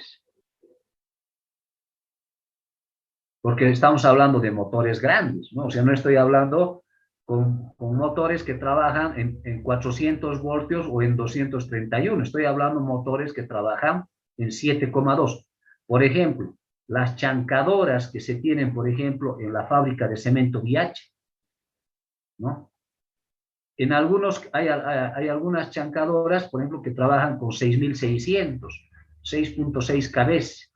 Porque estamos hablando de motores grandes, ¿no? O sea, no estoy hablando con motores que trabajan en 400 voltios o en 231. Estoy hablando de motores que trabajan en 7,2. Por ejemplo, las chancadoras que se tienen, por ejemplo, en la fábrica de cemento VIH, ¿no? En hay algunas chancadoras, por ejemplo, que trabajan con 6.600, 6.6 kV.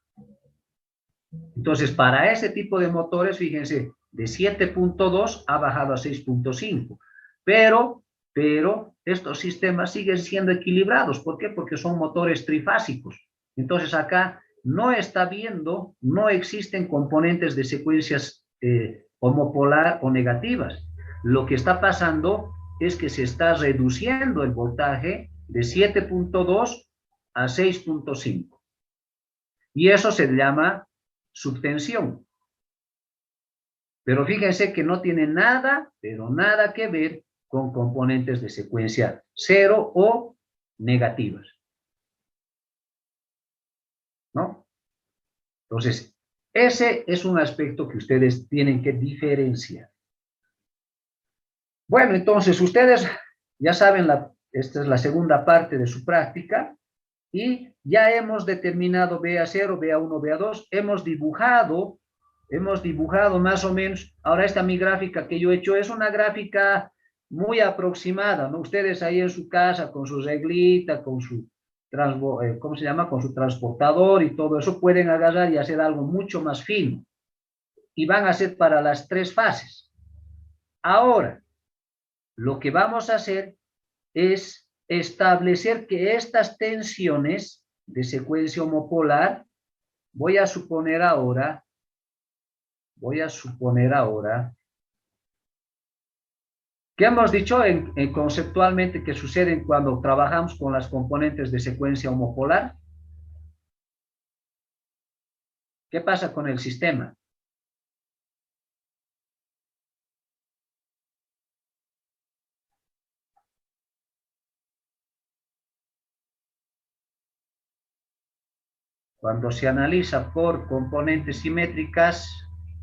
Entonces, para ese tipo de motores, fíjense, de 7.2 ha bajado a 6.5. Pero estos sistemas siguen siendo equilibrados. ¿Por qué? Porque son motores trifásicos. Entonces, acá no existen componentes de secuencias homopolar o negativas. Lo que está pasando es que se está reduciendo el voltaje de 7.2 a 6.5. Y eso se llama subtensión. Pero fíjense que no tiene nada, pero nada que ver con componentes de secuencia cero o negativas, ¿no? Entonces, ese es un aspecto que ustedes tienen que diferenciar. Bueno, entonces ustedes ya saben, esta es la segunda parte de su práctica y ya hemos determinado BA0, BA1, BA2, hemos dibujado más o menos. Ahora esta mi gráfica que yo he hecho es una gráfica muy aproximada, ¿no? Ustedes ahí en su casa con su reglita, con su, ¿cómo se llama? Con su transportador y todo eso pueden agarrar y hacer algo mucho más fino. Y van a hacer para las 3 fases. Ahora, lo que vamos a hacer es establecer que estas tensiones de secuencia homopolar, voy a suponer ahora que hemos dicho conceptualmente que suceden cuando trabajamos con las componentes de secuencia homopolar. ¿Qué pasa con el sistema? Cuando se analiza por componentes simétricas,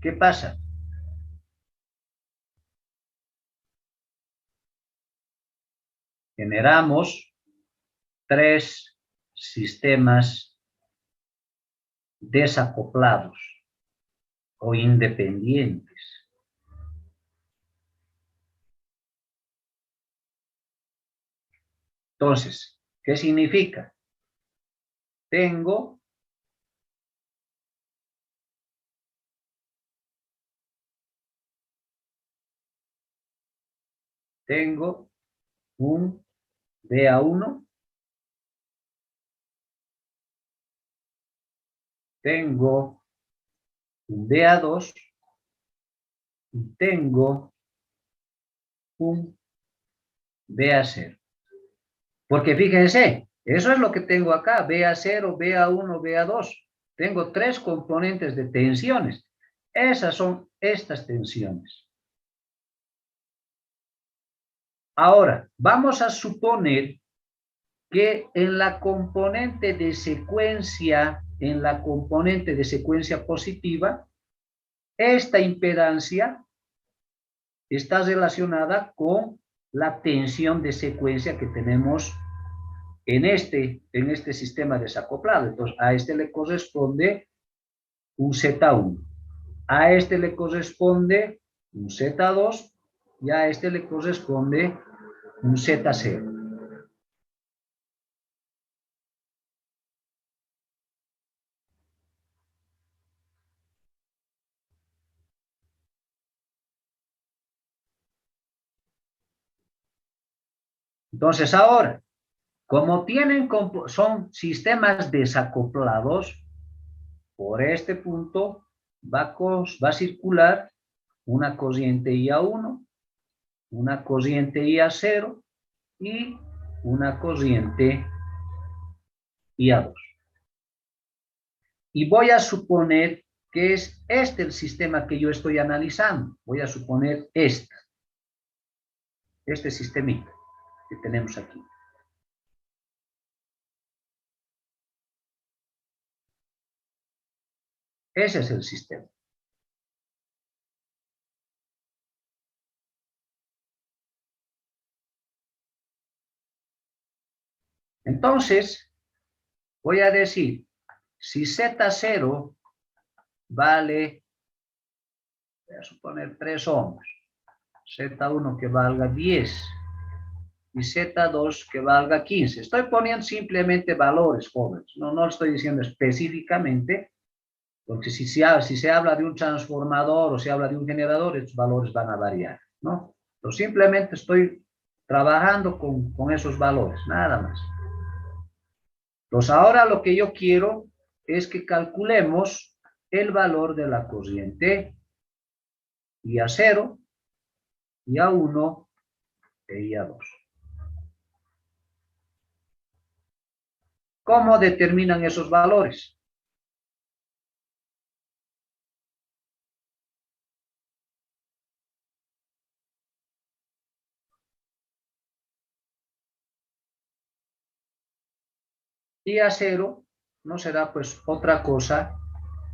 ¿qué pasa? Generamos 3 sistemas desacoplados o independientes. Entonces, ¿qué significa? Tengo un BA1, tengo un BA2 y tengo un BA0. Porque fíjense, eso es lo que tengo acá, BA0, BA1, BA2. Tengo 3 componentes de tensiones. Esas son estas tensiones. Ahora, vamos a suponer que en la componente de secuencia positiva, esta impedancia está relacionada con la tensión de secuencia que tenemos en este sistema desacoplado. Entonces, a este le corresponde un Z1, a este le corresponde un Z2 y a este le corresponde un Z0. Entonces ahora, como son sistemas desacoplados, por este punto va a circular una corriente IA1, una corriente IA0 y una corriente IA2. Y voy a suponer que es este el sistema que yo estoy analizando. Voy a suponer este sistemita que tenemos aquí. Ese es el sistema. Entonces, voy a decir, si Z0 vale, voy a suponer 3 ohms, Z1 que valga 10 y Z2 que valga 15. Estoy poniendo simplemente valores, jóvenes. No estoy diciendo específicamente, porque si se habla de un transformador o se habla de un generador, estos valores van a variar, ¿no? Pero simplemente estoy trabajando con esos valores, nada más. Entonces, ahora lo que yo quiero es que calculemos el valor de la corriente IA0, IA1 e IA2. ¿Cómo determinan esos valores? IA0 no será pues otra cosa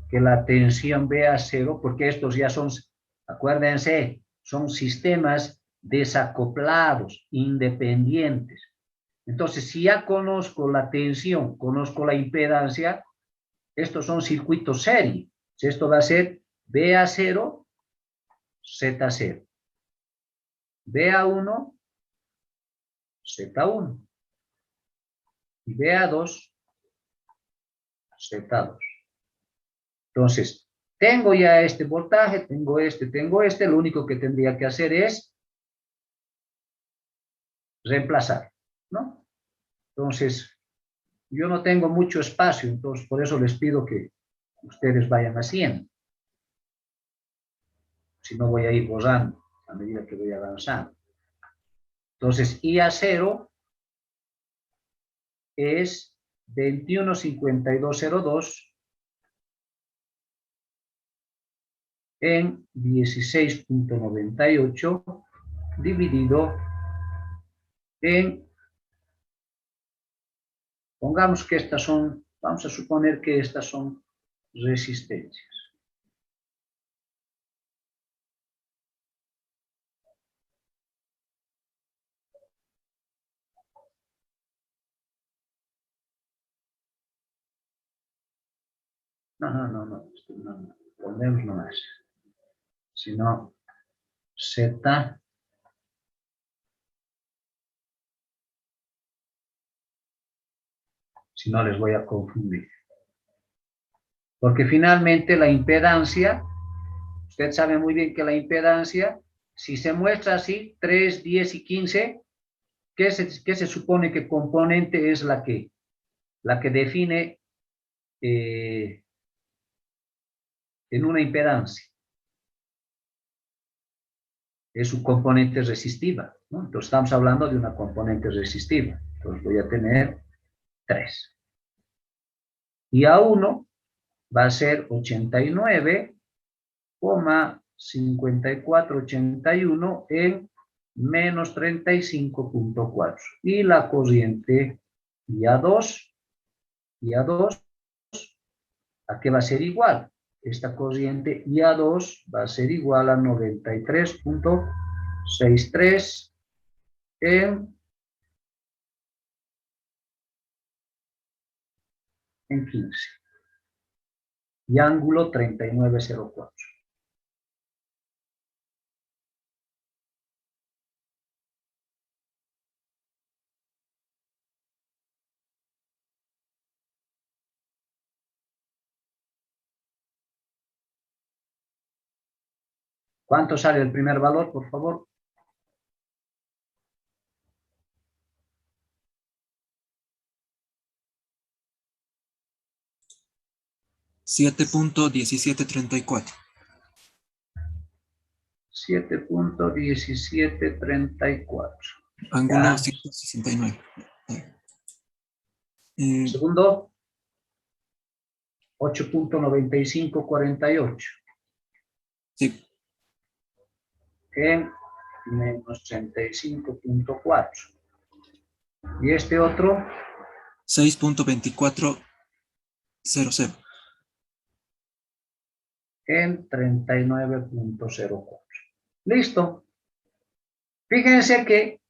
que la tensión BA0, porque estos ya son, acuérdense, son sistemas desacoplados, independientes. Entonces, si ya conozco la tensión, conozco la impedancia, estos son circuitos serie. Esto va a ser BA0, Z0. BA1, Z1. Y BA2, Z2. Entonces, tengo ya este voltaje, tengo este, lo único que tendría que hacer es reemplazar, ¿no? Entonces, yo no tengo mucho espacio, entonces por eso les pido que ustedes vayan haciendo. Si no, voy a ir borrando a medida que voy avanzando. Entonces, IA0 es 215202 en 16.98 dividido en, pongamos que estas son Vamos a suponer que estas son resistencias. No. Pondremos nomás. Si no, Z. Si no, les voy a confundir. Porque finalmente la impedancia, usted sabe muy bien que la impedancia, si se muestra así, 3, 10 y 15, ¿qué se supone que componente es la que define en una impedancia? Es su componente resistiva, ¿no? Entonces estamos hablando de una componente resistiva. Entonces voy a tener 3. Y A1 va a ser 89,5481 en menos 35.4. Y la corriente IA2, ¿a qué va a ser igual? Esta corriente IA2 va a ser igual a 93.63 en 15. Y ángulo 39.04. ¿Cuánto sale el primer valor, por favor? $7.1734. 7.1734. Ángulo Ya. 169. Segundo, 8.9548. Sí, En menos 35.4. Y este otro, 6.2400. en 39.04. Listo. Fíjense que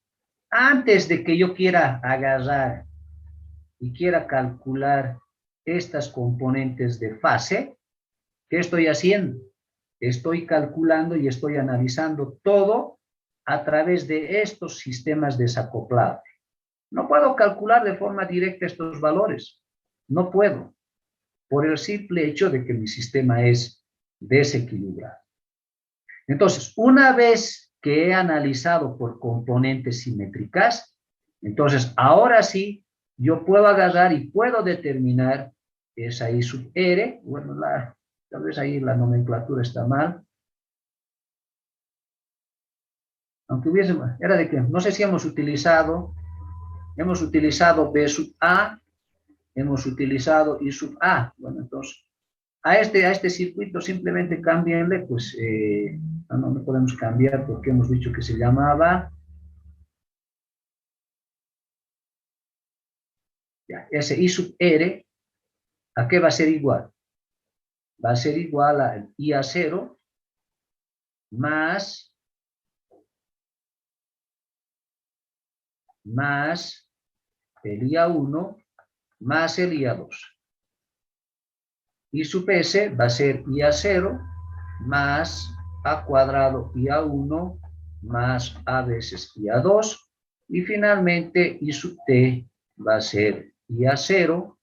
antes de que yo quiera agarrar y quiera calcular estas componentes de fase, ¿qué estoy haciendo? Estoy calculando y estoy analizando todo a través de estos sistemas desacoplados. No puedo calcular de forma directa estos valores. No puedo, por el simple hecho de que mi sistema es desequilibrado. Entonces, una vez que he analizado por componentes simétricas, entonces ahora sí yo puedo agarrar y puedo determinar esa I sub R. Bueno, tal vez ahí la nomenclatura está mal. Aunque hubiese, era de que, no sé si hemos utilizado B sub A, hemos utilizado I sub A. Bueno, entonces, a este circuito simplemente cámbienle, pues, no podemos cambiar porque hemos dicho que se llamaba, ya, ese I sub R, ¿a qué va a ser igual? Va a ser igual al IA0 más el IA1 más el IA2. I sub S va a ser IA0 más A cuadrado IA1 más A veces IA2. Y finalmente I sub T va a ser IA0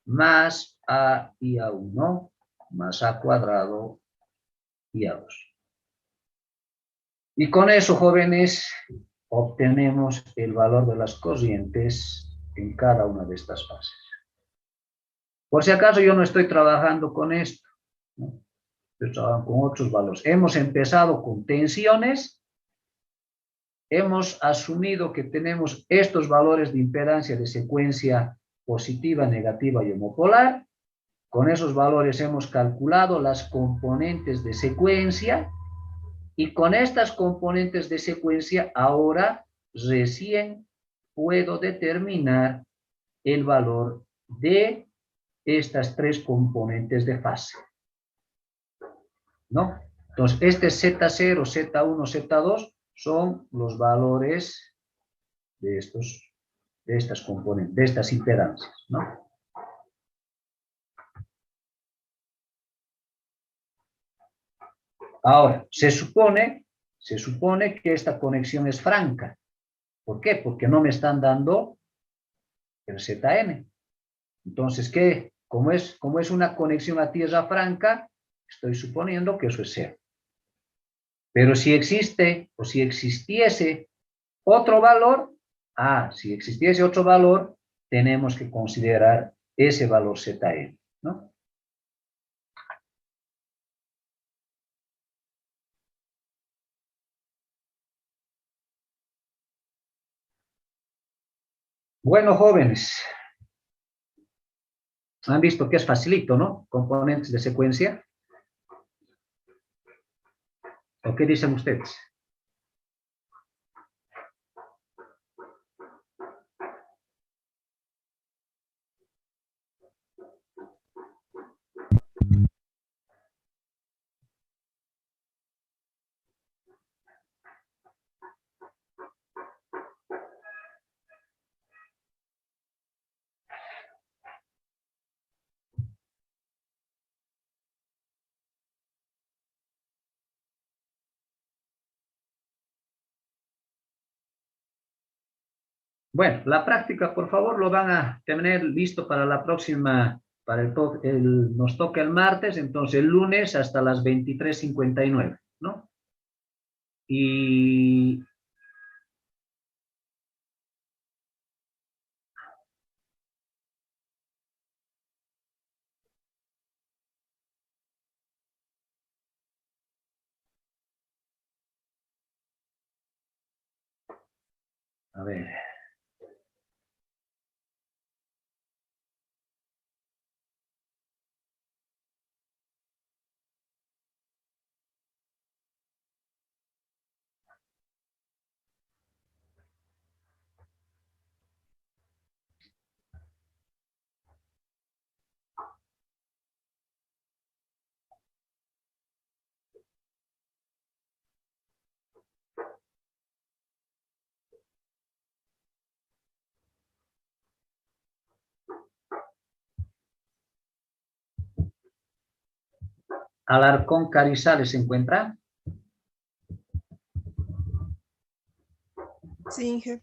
más A IA1 más A cuadrado IA2. Y con eso, jóvenes, obtenemos el valor de las corrientes en cada una de estas fases. Por si acaso yo no estoy trabajando con esto, ¿no? Estoy trabajando con otros valores. Hemos empezado con tensiones, hemos asumido que tenemos estos valores de impedancia de secuencia positiva, negativa y homopolar. Con esos valores hemos calculado las componentes de secuencia y con estas componentes de secuencia ahora recién puedo determinar el valor de estas tres componentes de fase, ¿no? Entonces, este Z0, Z1, Z2 son los valores de estas componentes, de estas impedancias, ¿no? Ahora, se supone que esta conexión es franca. ¿Por qué? Porque no me están dando el Zn. Entonces, ¿qué? Como es una conexión a tierra franca, estoy suponiendo que eso es cero. Pero si existe o si existiese otro valor, si existiese otro valor, tenemos que considerar ese valor Zn, ¿no? Bueno, jóvenes, han visto que es facilito, ¿no? Componentes de secuencia. ¿O qué dicen ustedes? Bueno, la práctica, por favor, lo van a tener listo para la próxima, nos toca el martes, entonces el lunes hasta las 23:59, ¿no? Y a ver. Alarcón Carizales se encuentra. Sí, Inge.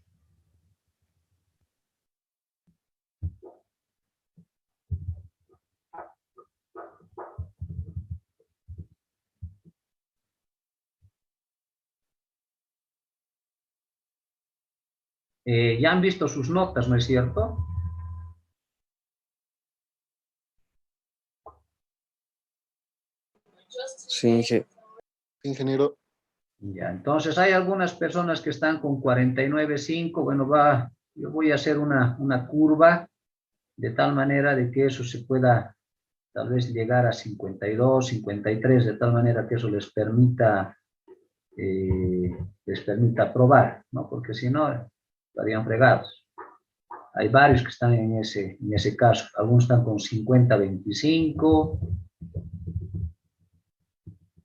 Ya han visto sus notas, ¿no es cierto? Sí, sí. Ingeniero. Ya, entonces hay algunas personas que están con 49.5. Bueno, yo voy a hacer una curva de tal manera de que eso se pueda tal vez llegar a 52, 53, de tal manera que eso les permita probar, ¿no? Porque si no, estarían fregados. Hay varios que están en ese caso. Algunos están con 50-25,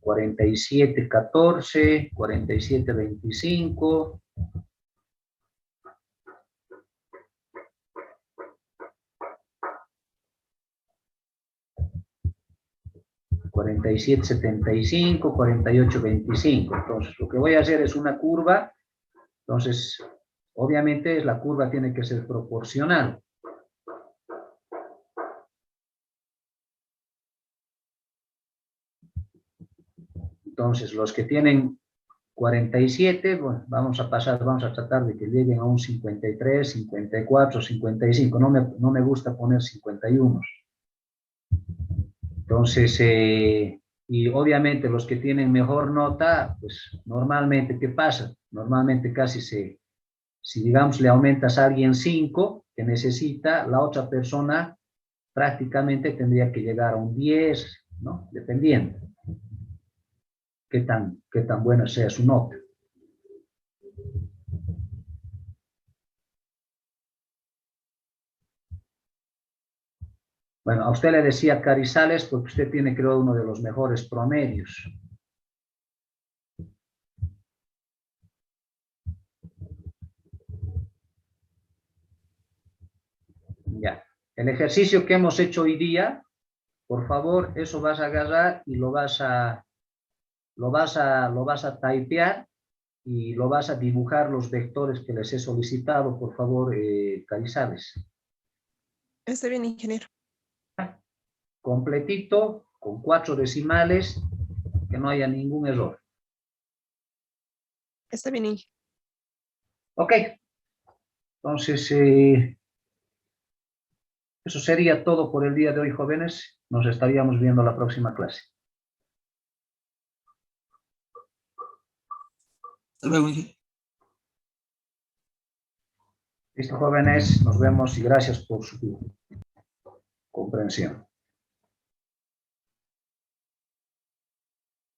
47-14, 47-25. $47.75, $48.25. Entonces, lo que voy a hacer es una curva. Entonces, obviamente, la curva tiene que ser proporcional. Entonces, los que tienen 47, bueno, vamos a tratar de que lleguen a un 53, 54, 55. No me gusta poner 51. Entonces, y obviamente los que tienen mejor nota, pues normalmente, ¿qué pasa? Normalmente si digamos le aumentas a alguien 5 que necesita, la otra persona prácticamente tendría que llegar a un 10, ¿no? Dependiendo qué tan buena sea su nota. Bueno, a usted le decía Carizales porque usted tiene, creo, uno de los mejores promedios. Ya. El ejercicio que hemos hecho hoy día, por favor, eso vas a agarrar y lo vas a typear y lo vas a dibujar los vectores que les he solicitado, por favor, Carizales. Está bien, ingeniero. Completito, con 4 decimales, que no haya ningún error. Está bien, ingeniero. Ok. Entonces, eso sería todo por el día de hoy, jóvenes. Nos estaríamos viendo la próxima clase. Hasta luego, ingeniero. Listo, jóvenes. Nos vemos y gracias por su comprensión.